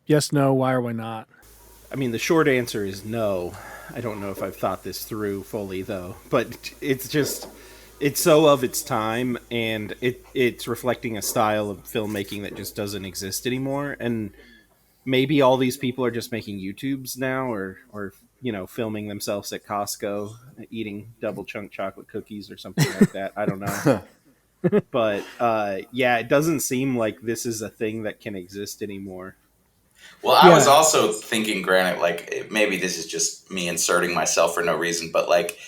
Yes, no, why or why not? I mean, the short answer is no. I don't know if I've thought this through fully though, but it's so of its time, and it's reflecting a style of filmmaking that just doesn't exist anymore. And maybe all these people are just making YouTubes now, or filming themselves at Costco eating double chunk chocolate cookies or something like that. I don't know. But it doesn't seem like this is a thing that can exist anymore. Well, I was also thinking, granted, like maybe this is just me inserting myself for no reason, but like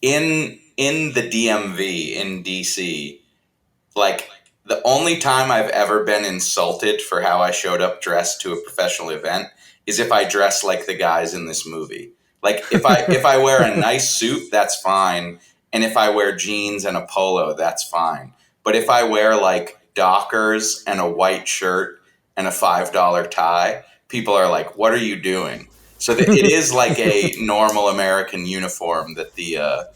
in the DMV in DC, like the only time I've ever been insulted for how I showed up dressed to a professional event is if I dress like the guys in this movie. Like if I wear a nice suit, that's fine, and if I wear jeans and a polo, that's fine. But if I wear like Dockers and a white shirt and a $5 tie, people are like, "What are you doing?" So it is like a normal American uniform that the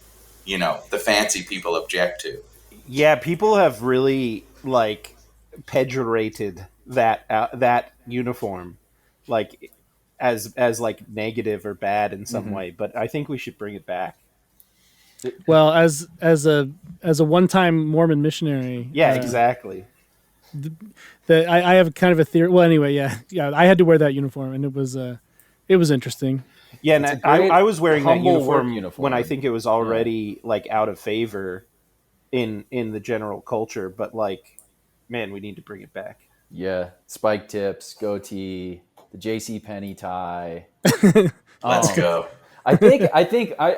fancy people object to. Yeah, people have really like pejorated that uniform, like as like negative or bad in some way. But I think we should bring it back. Well, as a one-time Mormon missionary, Yeah, exactly. I have kind of a theory. Well, anyway, yeah, I had to wear that uniform, and it was interesting. Yeah, and I was wearing that uniform when I think it was already like out of favor in the general culture. But like, man, we need to bring it back. Yeah, spike tips, goatee, the J.C. Penney tie. Let's go. I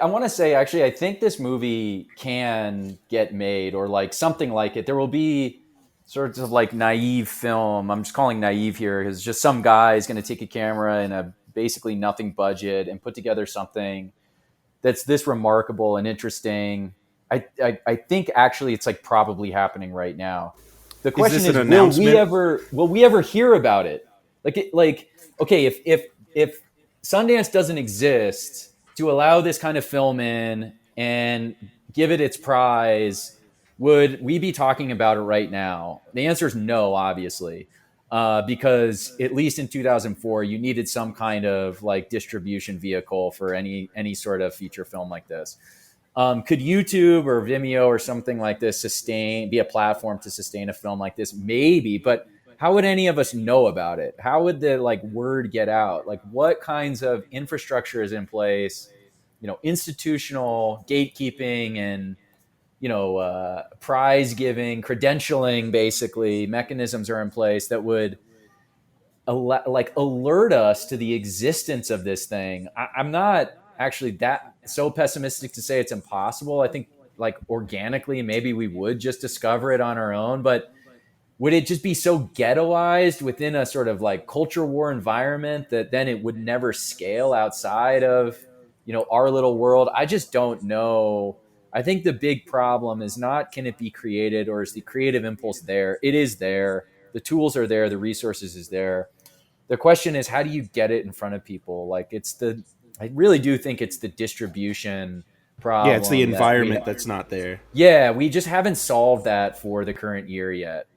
want to say, actually, I think this movie can get made, or like something like it. There will be sorts of like naive film. I'm just calling naive here because just some guy is going to take a camera and a basically nothing budget and put together something that's this remarkable and interesting. I think actually it's like probably happening right now. The question is will we ever hear about it? Okay, if Sundance doesn't exist to allow this kind of film in and give it its prize, would we be talking about it right now? The answer is no, obviously, because at least in 2004, you needed some kind of like distribution vehicle for any sort of feature film like this. Could YouTube or Vimeo or something like this be a platform to sustain a film like this? Maybe, but how would any of us know about it? How would the like word get out? Like what kinds of infrastructure is in place? Institutional gatekeeping and prize giving, credentialing, basically mechanisms are in place that would alert us to the existence of this thing. I'm not actually that so pessimistic to say it's impossible. I think like organically, maybe we would just discover it on our own, but would it just be so ghettoized within a sort of like culture war environment that then it would never scale outside of, our little world? I just don't know. I think the big problem is not, can it be created, or is the creative impulse there? It is there. The tools are there. The resources is there. The question is, how do you get it in front of people? Like I really do think it's the distribution problem. Yeah, it's the environment that's not there. Yeah, we just haven't solved that for the current year yet.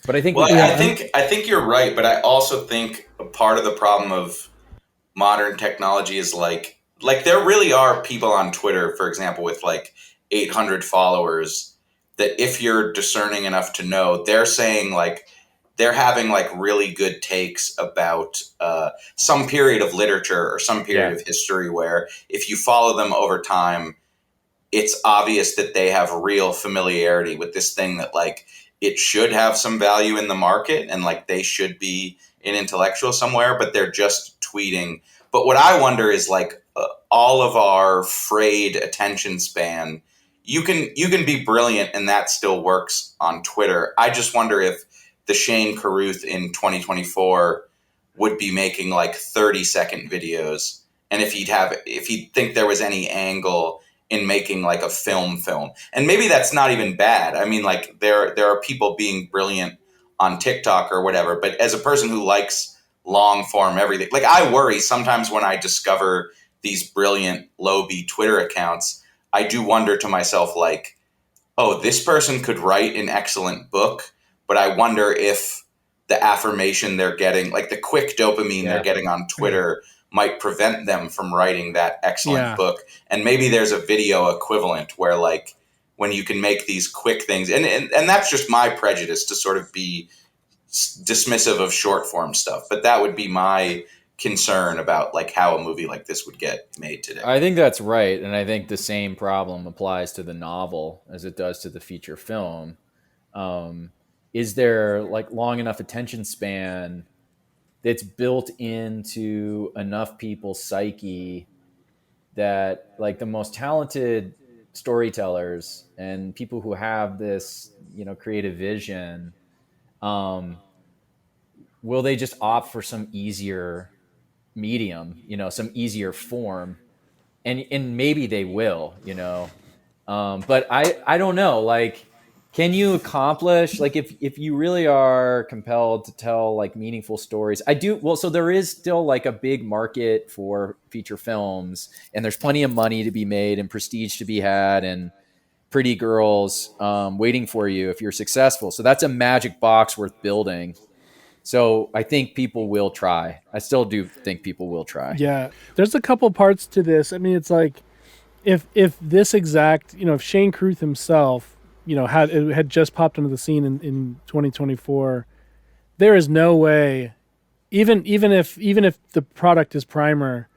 But I think I think you're right, but I also think a part of the problem of modern technology is like there really are people on Twitter, for example, with like 800 followers that if you're discerning enough to know, they're saying like they're having like really good takes about some period of literature or some period of history where if you follow them over time, it's obvious that they have real familiarity with this thing that like it should have some value in the market and like they should be an intellectual somewhere, but they're just tweeting. But what I wonder is like all of our frayed attention span. You can be brilliant and that still works on Twitter. I just wonder if the Shane Carruth in 2024 would be making like 30-second videos, and if he'd think there was any angle in making like a film. And maybe that's not even bad. I mean, like there are people being brilliant on TikTok or whatever, but as a person who likes long form everything, like I worry sometimes when I discover these brilliant L0m3z Twitter accounts, I do wonder to myself, like, oh, this person could write an excellent book, but I wonder if the affirmation they're getting, like the quick dopamine they're getting on Twitter, might prevent them from writing that excellent book. And maybe there's a video equivalent where, like, when you can make these quick things, and that's just my prejudice to sort of be dismissive of short form stuff, but that would be my concern about like how a movie like this would get made today. I think that's right, and I think the same problem applies to the novel as it does to the feature film. Is there like long enough attention span that's built into enough people's psyche that like the most talented storytellers and people who have this, creative vision, will they just opt for some easier medium, some easier form, and maybe they will, but I don't know, like, can you accomplish, like, if you really are compelled to tell like meaningful stories? So there is still like a big market for feature films, and there's plenty of money to be made and prestige to be had and pretty girls waiting for you if you're successful. So that's a magic box worth building. So I think people will try. I still do think people will try. Yeah. There's a couple parts to this. I mean, it's like if this exact, if Shane Carruth himself, had just popped onto the scene in 2024, there is no way, even if the product is Primer,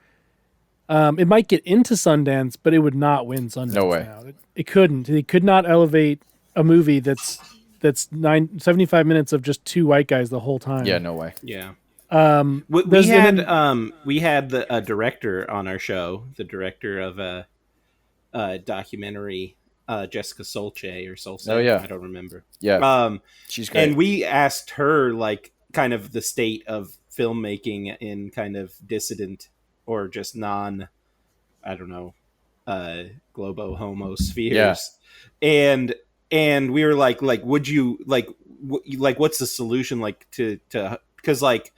it might get into Sundance, but it would not win Sundance. No way. Now. It couldn't. It could not elevate a movie that's 75 minutes of just two white guys the whole time. Yeah, no way. Yeah. We had a director on our show, the director of a documentary, Jessica Solche or Solce. Oh yeah, I don't remember. Yeah, she's great. And we asked her like kind of the state of filmmaking in kind of dissident or just non, I don't know, globo homo spheres. Yeah. And we were like, would you like what's the solution like to because like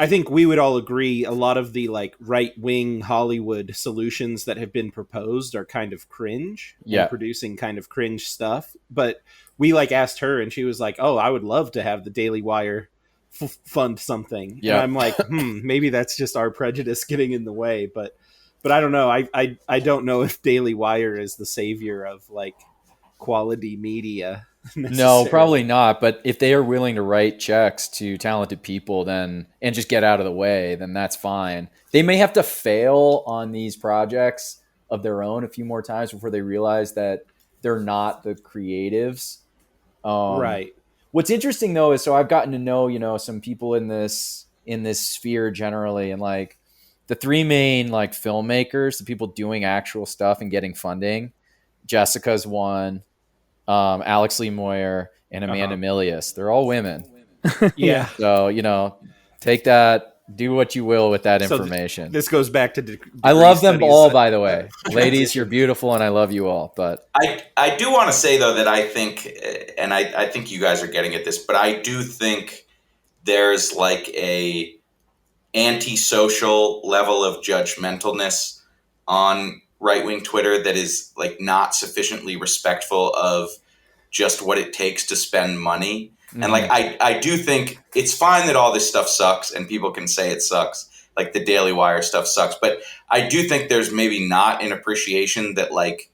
I think we would all agree a lot of the like right-wing Hollywood solutions that have been proposed are kind of cringe, and producing kind of cringe stuff. But we like asked her, and she was like, "Oh, I would love to have the Daily Wire fund something." Yeah, and I'm like, maybe that's just our prejudice getting in the way. But I don't know. I don't know if Daily Wire is the savior of like quality media. No, probably not. But if they are willing to write checks to talented people, then and just get out of the way, then that's fine. They may have to fail on these projects of their own a few more times before they realize that they're not the creatives. Right. What's interesting though is, so I've gotten to know, some people in this sphere generally, and like the three main like filmmakers, the people doing actual stuff and getting funding. Jessica's one. Alex Lee Moyer and Amanda Milius. They're all women. Yeah. So, take that, do what you will with that information. So this goes back to I love them all, by the way. Ladies, you're beautiful and I love you all. But I do want to say though that I think, and I think you guys are getting at this, but I do think there's like a antisocial level of judgmentalness on right-wing Twitter that is like not sufficiently respectful of just what it takes to spend money. Mm-hmm. And like, I do think it's fine that all this stuff sucks and people can say it sucks. Like the Daily Wire stuff sucks. But I do think there's maybe not an appreciation that like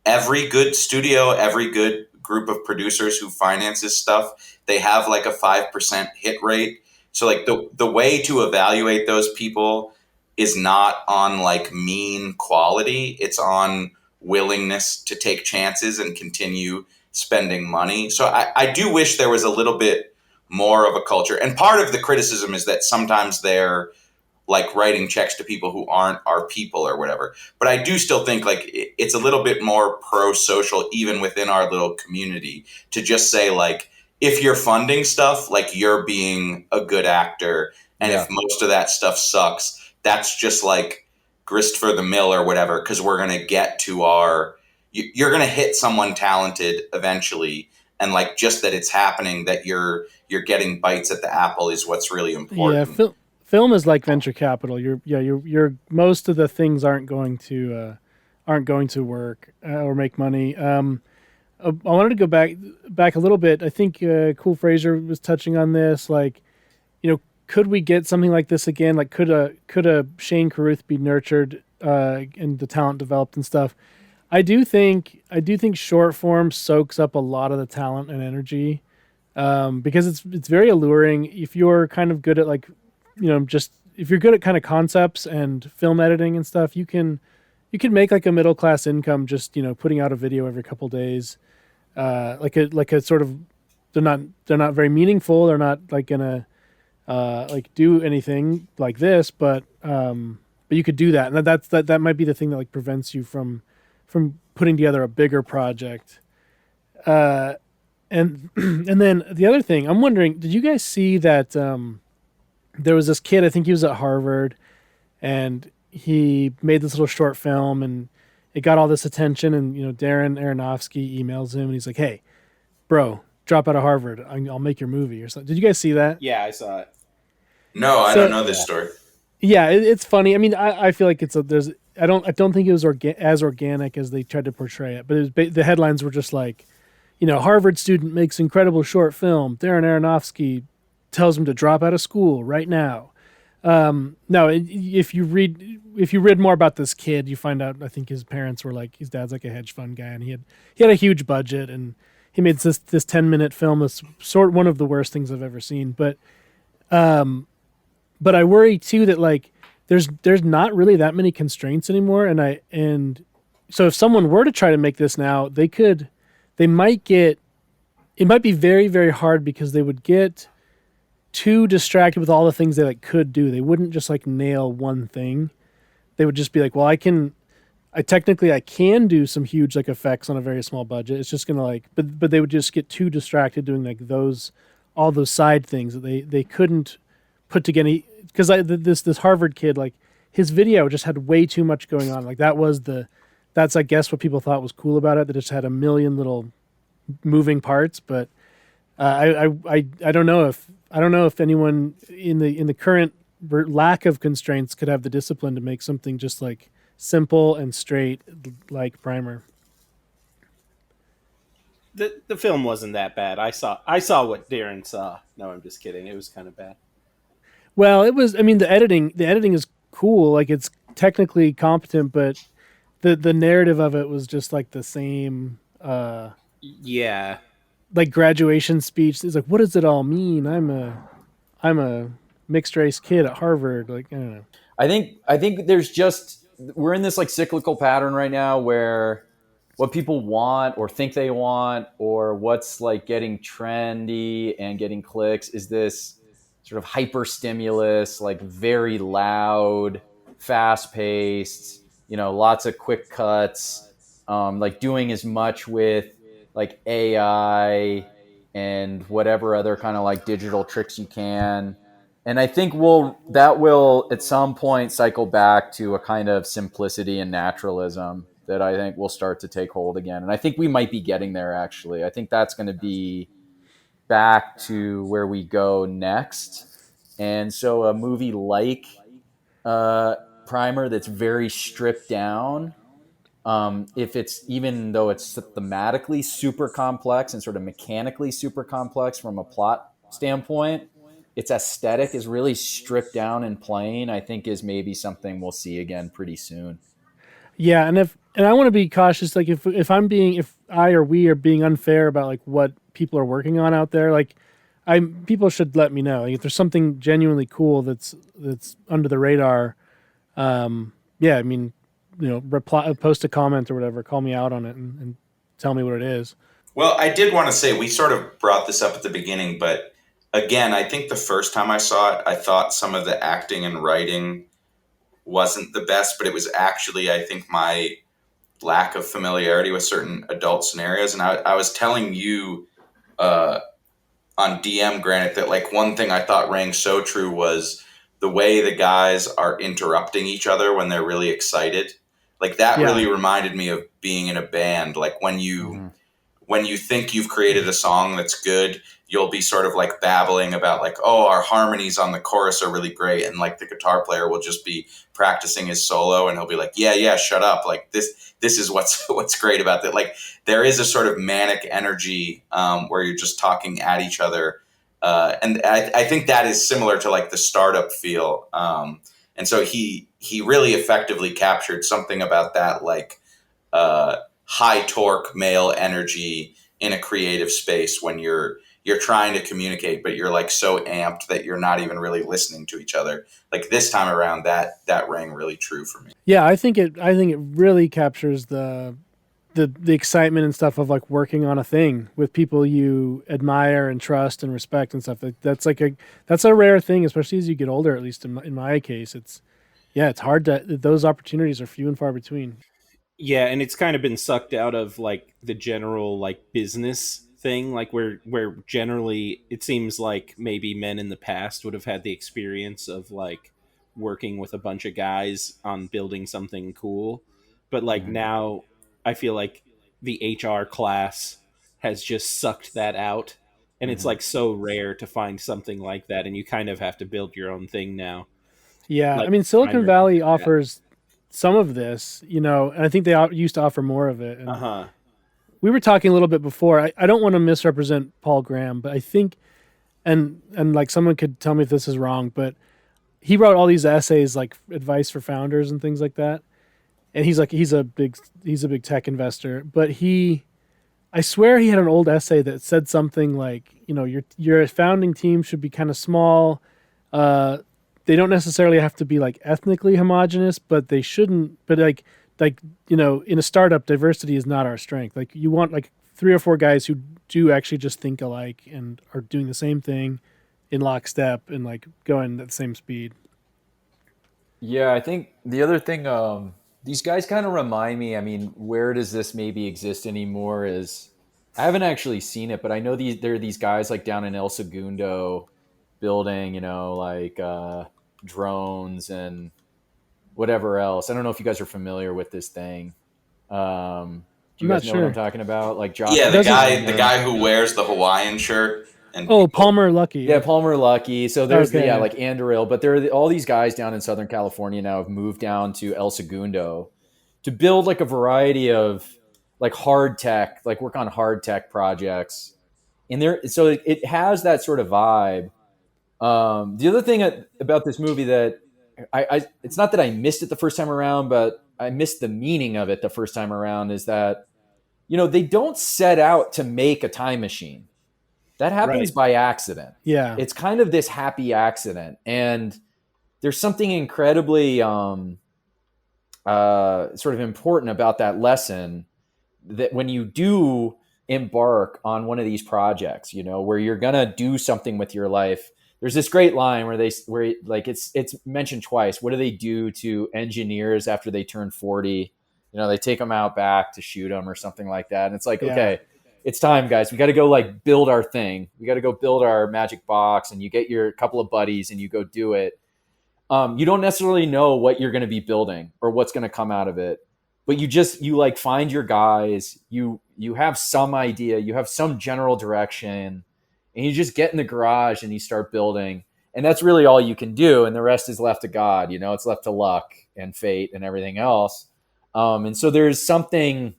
every good studio, every good group of producers who finances stuff, they have like a 5% hit rate. So like the way to evaluate those people is not on like mean quality. It's on willingness to take chances and continue spending money. So I do wish there was a little bit more of a culture. And part of the criticism is that sometimes they're like writing checks to people who aren't our people or whatever. But I do still think like it's a little bit more pro-social even within our little community to just say like, if you're funding stuff, like you're being a good actor. And if most of that stuff sucks, that's just like grist for the mill or whatever, because we're going to get to you're going to hit someone talented eventually. And like just that it's happening, that you're getting bites at the apple is what's really important. Yeah, film is like venture capital. You're most of the things aren't going to work or make money. I wanted to go back a little bit. I think Cool Fraser was touching on this. Like, could we get something like this again? Like, could a Shane Carruth be nurtured and the talent developed and stuff? I do think short form soaks up a lot of the talent and energy because it's very alluring. If you're kind of good at like, if you're good at kind of concepts and film editing and stuff, you can make like a middle class income just putting out a video every couple days. Like a sort of they're not very meaningful. They're not like gonna like do anything like this, but you could do that, and that might be the thing that like prevents you from putting together a bigger project. And then the other thing I'm wondering, did you guys see that there was this kid, I think he was at Harvard, and he made this little short film and it got all this attention, and Darren Aronofsky emails him and he's like, "Hey, bro, drop out of Harvard. I'll make your movie," or something. Did you guys see that? Yeah, I saw it. No, I don't know this story. Yeah, it's funny. I mean, I feel like I don't think it was as organic as they tried to portray it, but the headlines were just like, Harvard student makes incredible short film. Darren Aronofsky tells him to drop out of school right now. No, if you read more about this kid, you find out I think his parents were like, his dad's like a hedge fund guy, and he had a huge budget, and he made this 10-minute film that's one of the worst things I've ever seen. But I worry too that like there's not really that many constraints anymore, and so if someone were to try to make this now, it might be very, very hard because they would get too distracted with all the things they like could do. They wouldn't just like nail one thing. They would just be like, well, I can do some huge like effects on a very small budget. It's just gonna like, but they would just get too distracted doing like all those side things that they couldn't put together. Because this Harvard kid, like his video just had way too much going on. Like that's I guess what people thought was cool about it. That it just had a million little moving parts. But I don't know if anyone in the current lack of constraints could have the discipline to make something just like simple and straight like Primer. The film wasn't that bad. I saw what Darren saw. No, I'm just kidding. It was kind of bad. Well, it was. I mean, the editing is cool. Like it's technically competent, but the narrative of it was just like the same. Yeah. Like graduation speech. It's like, what does it all mean? I'm a mixed race kid at Harvard. Like, I don't know. I think we're in this like cyclical pattern right now where what people want or think they want or what's like getting trendy and getting clicks is this sort of hyper stimulus, like very loud, fast paced, lots of quick cuts, like doing as much with like AI and whatever other kind of like digital tricks you can. And I think that will at some point cycle back to a kind of simplicity and naturalism that I think will start to take hold again. And I think we might be getting there, actually. I think that's going to be back to where we go next. And so a movie like Primer that's very stripped down, even though it's thematically super complex and sort of mechanically super complex from a plot standpoint, its aesthetic is really stripped down and plain, I think is maybe something we'll see again pretty soon. Yeah, and I want to be cautious, like if I or we are being unfair about like what people are working on out there, like people should let me know. Like, if there's something genuinely cool that's under the radar, yeah, I mean, post a comment or whatever, call me out on it and tell me what it is. Well, I did want to say, we sort of brought this up at the beginning, but again, I think the first time I saw it, I thought some of the acting and writing wasn't the best, but it was actually, I think, my lack of familiarity with certain adult scenarios. And I was telling you uh, on DM, Granite, that like one thing I thought rang so true was the way the guys are interrupting each other when they're really excited. Like that Yeah. really reminded me of being in a band. Like when you Mm-hmm. when you think you've created a song that's good, you'll be sort of like babbling about like, oh, our harmonies on the chorus are really great, and like the guitar player will just be practicing his solo, and he'll be like, yeah, shut up, like this is what's great about that. Like there is a sort of manic energy where you're just talking at each other, and I think that is similar to like the startup feel, and so he really effectively captured something about that, like high torque male energy in a creative space when you're trying to communicate, but you're like so amped that you're not even really listening to each other. Like this time around, that rang really true for me. Yeah, I think it really captures the excitement and stuff of like working on a thing with people you admire and trust and respect and stuff. That's a rare thing, especially as you get older. At least in my case, it's hard to, those opportunities are few and far between. Yeah, and it's kind of been sucked out of like the general like business thing, like where generally it seems like maybe men in the past would have had the experience of like working with a bunch of guys on building something cool. But like Mm-hmm. now I feel like the HR class has just sucked that out, and it's Mm-hmm. like so rare to find something like that, and you kind of have to build your own thing now. Yeah, I Like mean, try and Silicon Valley replicate that. offers some of this, and I think they used to offer more of it. And Uh-huh. we were talking a little bit before. I don't want to misrepresent Paul Graham, but I think, and like someone could tell me if this is wrong, but he wrote all these essays like advice for founders and things like that. And he's a big tech investor, but I swear he had an old essay that said something like, your founding team should be kind of small. Uh, they don't necessarily have to be like ethnically homogenous, but they shouldn't. But in a startup, diversity is not our strength. Like you want like 3 or 4 guys who do actually just think alike and are doing the same thing in lockstep and like going at the same speed. Yeah, I think the other thing, these guys kind of remind me. I mean, where does this maybe exist anymore? Is I haven't actually seen it, but I know there are these guys like down in El Segundo building, like drones and whatever else. I don't know if you guys are familiar with this thing. Do I'm you not guys know what I'm sure. talking about? Like Josh Yeah, It the doesn't. guy the Alexander. guy who wears the Hawaiian shirt and Oh, people. Palmer Lucky. Yeah, Palmer Lucky. So there's Okay. like Anduril, but there are all these guys down in Southern California now have moved down to El Segundo to build like a variety of like hard tech, like work on hard tech projects. And so it has that sort of vibe. The other thing about this movie that it's not that I missed it the first time around, but I missed the meaning of it the first time around is that, they don't set out to make a time machine. That happens Right. by accident. Yeah. It's kind of this happy accident. And there's something incredibly sort of important about that lesson that when you do embark on one of these projects, where you're going to do something with your life, there's this great line where like it's mentioned twice. What do they do to engineers after they turn 40? They take them out back to shoot them or something like that. And it's like, Yeah. okay, it's time, guys. We got to go like build our thing. We got to go build our magic box, and you get your couple of buddies and you go do it. You don't necessarily know what you're going to be building or what's going to come out of it, but you like find your guys, you have some idea, you have some general direction, and you just get in the garage and you start building. And that's really all you can do. And the rest is left to God, it's left to luck and fate and everything else. And so there's something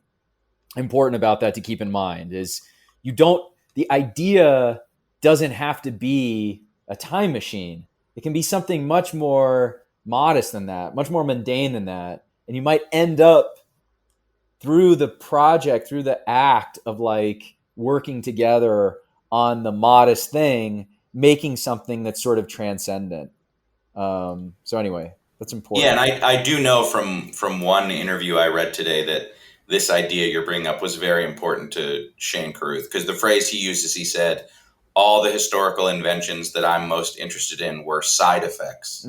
important about that to keep in mind is the idea doesn't have to be a time machine. It can be something much more modest than that, much more mundane than that. And you might end up through the project, through the act of like working together on the modest thing, making something that's sort of transcendent. So anyway, that's important. Yeah, and I do know from one interview I read today that this idea you're bringing up was very important to Shane Carruth, because the phrase he used is he said, all the historical inventions that I'm most interested in were side effects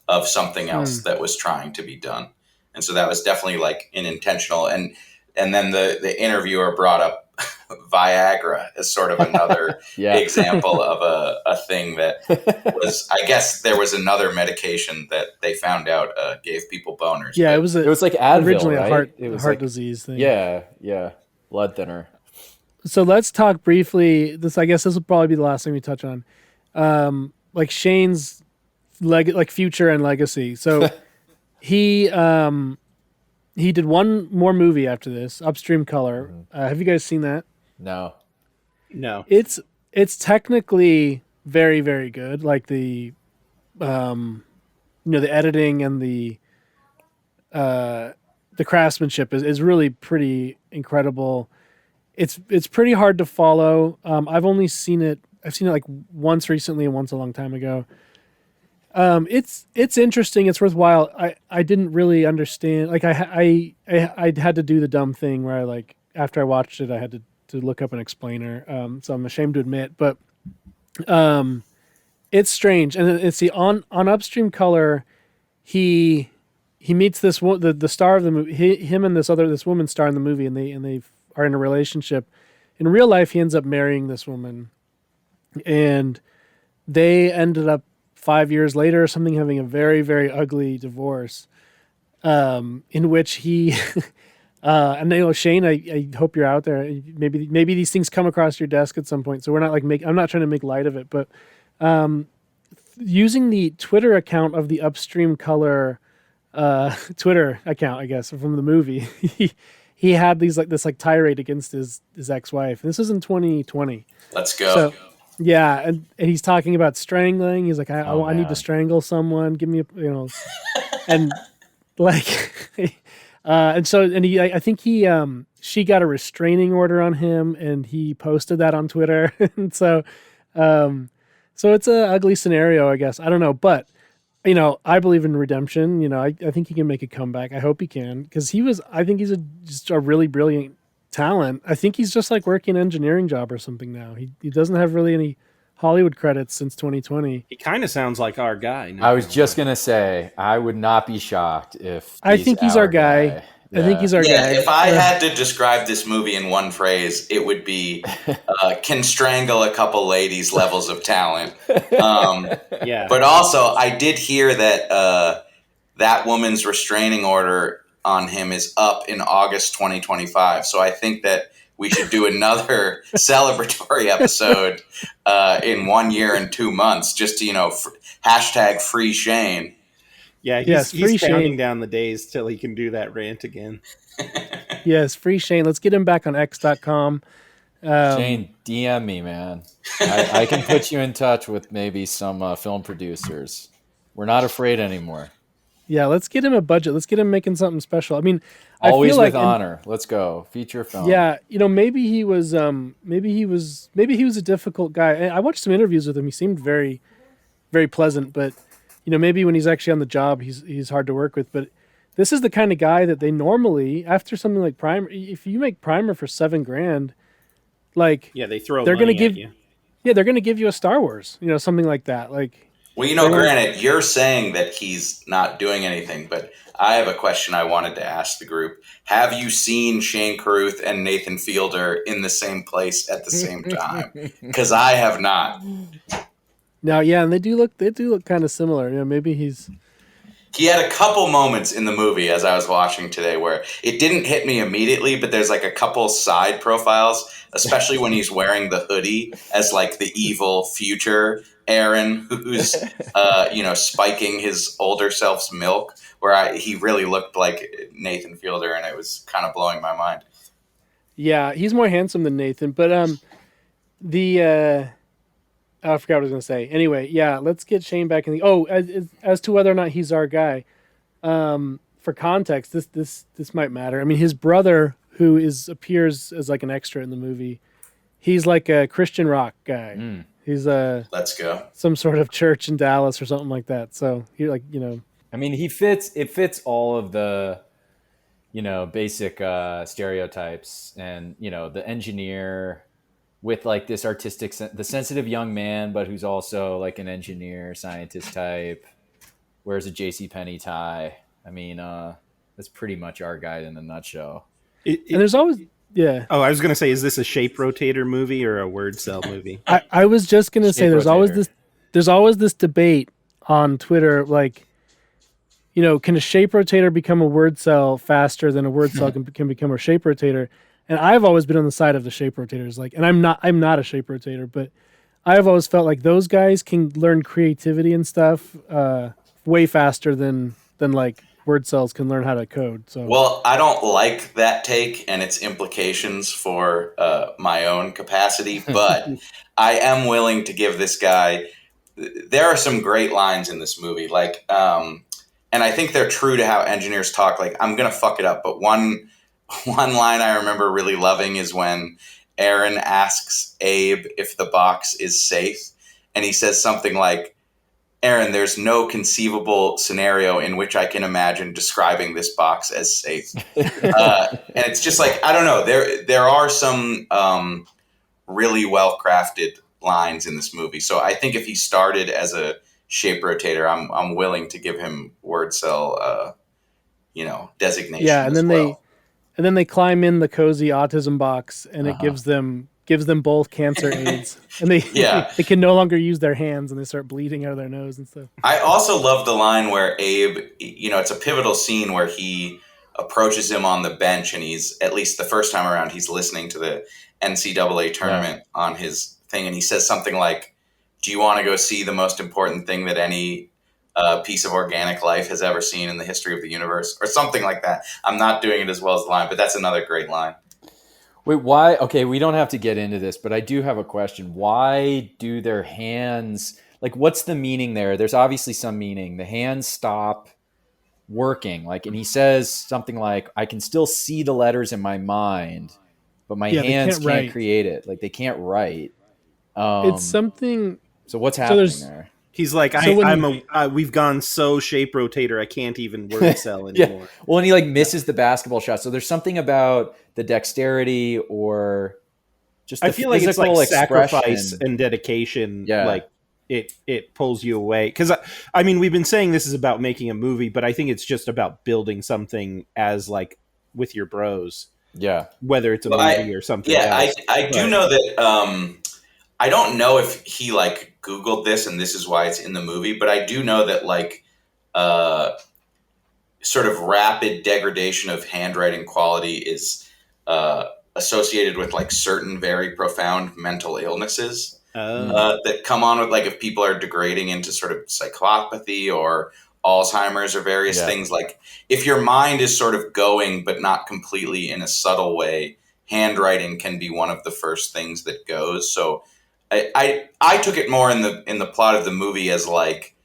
of something else that was trying to be done. And so that was definitely like an intentional. And then the interviewer brought up Viagra as sort of another example of a thing that was, I guess there was another medication that they found out gave people boners. Yeah, but it was like Advil, originally right? a heart disease thing. Yeah, blood thinner. So let's talk briefly. I guess this will probably be the last thing we touch on. Like Shane's future and legacy. So he did one more movie after this, Upstream Color. Have you guys seen that? No. It's technically very, very good. Like the the editing and the craftsmanship is really pretty incredible. It's pretty hard to follow. I've seen it like once recently and once a long time ago. It's interesting. It's worthwhile. I didn't really understand. Like I had to do the dumb thing where after I watched it, I had to look up an explainer. So I'm ashamed to admit, but it's strange. And it's on Upstream Color, he meets the star of the movie. Him and this woman star in the movie, and they are in a relationship. In real life, he ends up marrying this woman, and they ended up 5 years later or something having a very, very ugly divorce, in which he and Shane, I hope you're out there. Maybe these things come across your desk at some point. So we're not I'm not trying to make light of it, but using the Twitter account of the Upstream Color Twitter account, I guess, from the movie, he had this tirade against his ex-wife. This is in 2020. Let's go. So, yeah, and he's talking about strangling. He's like, I need to strangle someone. Give me and I think she got a restraining order on him, and he posted that on Twitter. And so it's a ugly scenario, I guess. I don't know, but I believe in redemption. I think he can make a comeback. I hope he can, because I think he's just a really brilliant talent. I think he's just working an engineering job or something now. He doesn't have really any Hollywood credits since 2020. He kind of sounds like our guy. I was just gonna say, I would not be shocked if I think he's our guy. I think he's our guy. If I had to describe this movie in one phrase, it would be can strangle a couple ladies levels of talent. But also, I did hear that that woman's restraining order on him is up in August 2025. So I think that we should do another celebratory episode in 1 year and 2 months, just to, hashtag free Shane. Yeah, he's counting down the days till he can do that rant again. Yes, free Shane. Let's get him back on X.com. Shane, DM me, man. I can put you in touch with maybe some film producers. We're not afraid anymore. Yeah, let's get him a budget. Let's get him making something special. I mean, always I feel with honor. Let's go. Feature film. Yeah, maybe he was a difficult guy. I watched some interviews with him. He seemed very, very pleasant, but maybe when he's actually on the job, he's hard to work with. But this is the kind of guy that they normally, after something like Primer, if you make Primer for $7,000, they throw they're money going to give at you. Yeah, they're going to give you a Star Wars, something like that. Well, granted, you're saying that he's not doing anything, but I have a question I wanted to ask the group. Have you seen Shane Carruth and Nathan Fielder in the same place at the same time? Because I have not. Now, yeah, and they do look kind of similar. Maybe he had a couple moments in the movie as I was watching today where it didn't hit me immediately, but there's a couple side profiles, especially when he's wearing the hoodie as the evil future Aaron, who's spiking his older self's milk, where he really looked like Nathan Fielder, and it was kind of blowing my mind. Yeah, he's more handsome than Nathan, but I forgot what I was going to say. Anyway, yeah, let's get Shane back in as to whether or not he's our guy. For context, this might matter. I mean, his brother, who appears as an extra in the movie, he's a Christian rock guy. He's let's go, some sort of church in Dallas or something like that. So he I mean, it fits all of the basic stereotypes, and the engineer, with like this artistic, the sensitive young man, but who's also like an engineer, scientist type, wears a JCPenney tie. I mean, that's pretty much our guy in a nutshell. And there's always, yeah. Oh, I was going to say, is this a shape rotator movie or a word cell movie? I was just going to say, there's rotator. always this debate on Twitter, like, you know, can a shape rotator become a word cell faster than a word cell can become a shape rotator? And I've always been on the side of the shape rotators, like, and I'm not a shape rotator, but I've always felt like those guys can learn creativity and stuff way faster than like word cells can learn how to code. So, well, I don't like that take and its implications for my own capacity, but I am willing to give this guy. There are some great lines in this movie, like, and I think they're true to how engineers talk. Like, I'm gonna fuck it up, but one line I remember really loving is when Aaron asks Abe if the box is safe, and he says something like, "Aaron, there's no conceivable scenario in which I can imagine describing this box as safe." And it's just like, I don't know. There are some really well crafted lines in this movie. So I think if he started as a shape rotator, I'm willing to give him word cell, designation. Yeah, and then they climb in the cozy autism box, and it gives them both cancer aids, and they can no longer use their hands, and they start bleeding out of their nose and stuff. I also love the line where Abe, it's a pivotal scene where he approaches him on the bench, and he's, at least the first time around, he's listening to the NCAA tournament on his thing, and he says something like, "Do you want to go see the most important thing that any piece of organic life has ever seen in the history of the universe?" Or something like that. I'm not doing it as well as the line, but that's another great line. Wait, why? Okay, we don't have to get into this, but I do have a question. Why do their hands, like, what's the meaning there? There's obviously some meaning. The hands stop working, like, and he says something like, "I can still see the letters in my mind, but my hands can't create it." Like, they can't write. It's something. So what's happening there? He's like, we've gone so shape rotator, I can't even word cell anymore. Yeah. Well, and he like misses the basketball shot. So there's something about the dexterity or just the I feel like it's like sacrifice and dedication. Yeah. Like it pulls you away. Because I mean, we've been saying this is about making a movie, but I think it's just about building something as like with your bros. Yeah. Whether it's a movie or something. Yeah, else. I do know that. I don't know if he like Googled this and this is why it's in the movie, but I do know that like sort of rapid degradation of handwriting quality is associated with like certain very profound mental illnesses that come on with, like, if people are degrading into sort of psychopathy or Alzheimer's or various things. Like, if your mind is sort of going but not completely in a subtle way, handwriting can be one of the first things that goes. So I took it more in the plot of the movie as like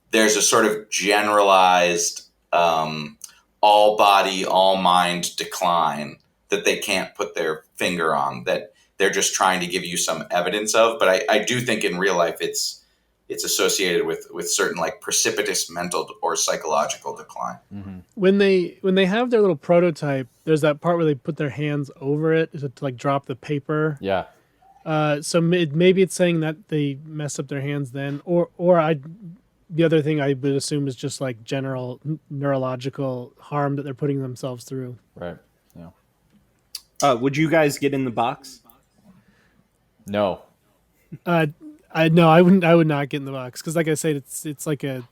there's a sort of generalized all body, all mind decline that they can't put their finger on, that they're just trying to give you some evidence of. But I do think in real life it's associated with certain like precipitous mental or psychological decline. Mm-hmm. When they have their little prototype, there's that part where they put their hands over it to like drop the paper. Yeah. So maybe it's saying that they mess up their hands then, or the other thing I would assume is just like general neurological harm that they're putting themselves through. Right. Yeah. Would you guys get in the box? No. I wouldn't. I would not get in the box because, like I said, it's like a,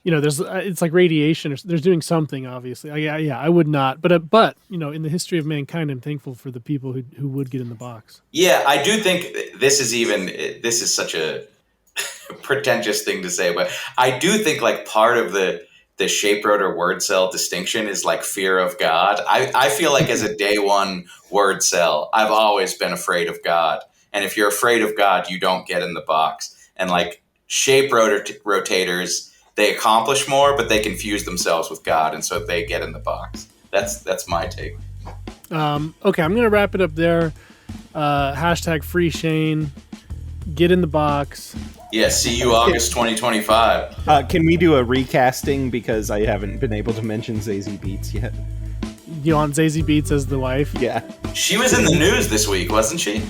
it's like radiation. Or there's doing something obviously. Yeah, I would not. But in the history of mankind, I'm thankful for the people who would get in the box. Yeah, I do think this is such a pretentious thing to say, but I do think like part of the shape rotor word cell distinction is like fear of God. I feel like as a day one word cell, I've always been afraid of God. And if you're afraid of God, you don't get in the box. And like shape rotators, they accomplish more, but they confuse themselves with God, and so they get in the box. That's my take. Okay, I'm gonna wrap it up there. Hashtag free Shane. Get in the box. Yeah, see you August 2025. Can we do a recasting because I haven't been able to mention Zazie Beetz yet? You want Zazie Beetz as the wife? Yeah. She was in the news this week, wasn't she?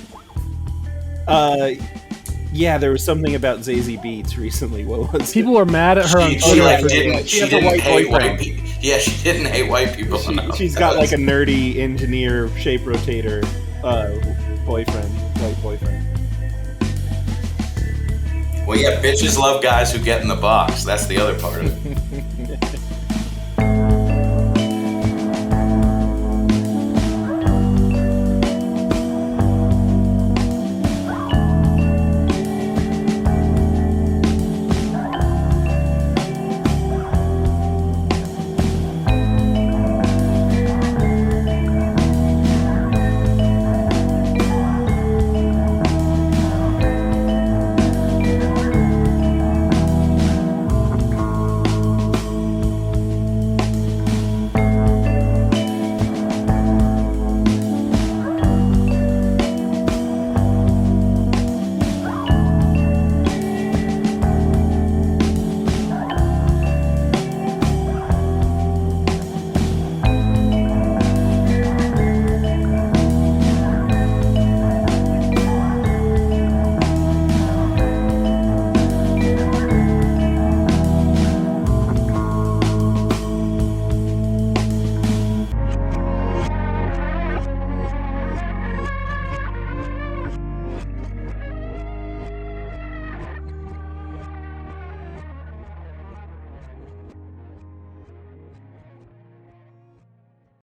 Yeah, there was something about Zazie Beetz recently. What was People were mad at her on She Twitter. like for- didn't. She She has a didn't white hate boyfriend. white people. Yeah, she didn't hate white people enough. She's got like a nerdy engineer shape rotator boyfriend, white boyfriend. Well, yeah, bitches love guys who get in the box. That's the other part of it.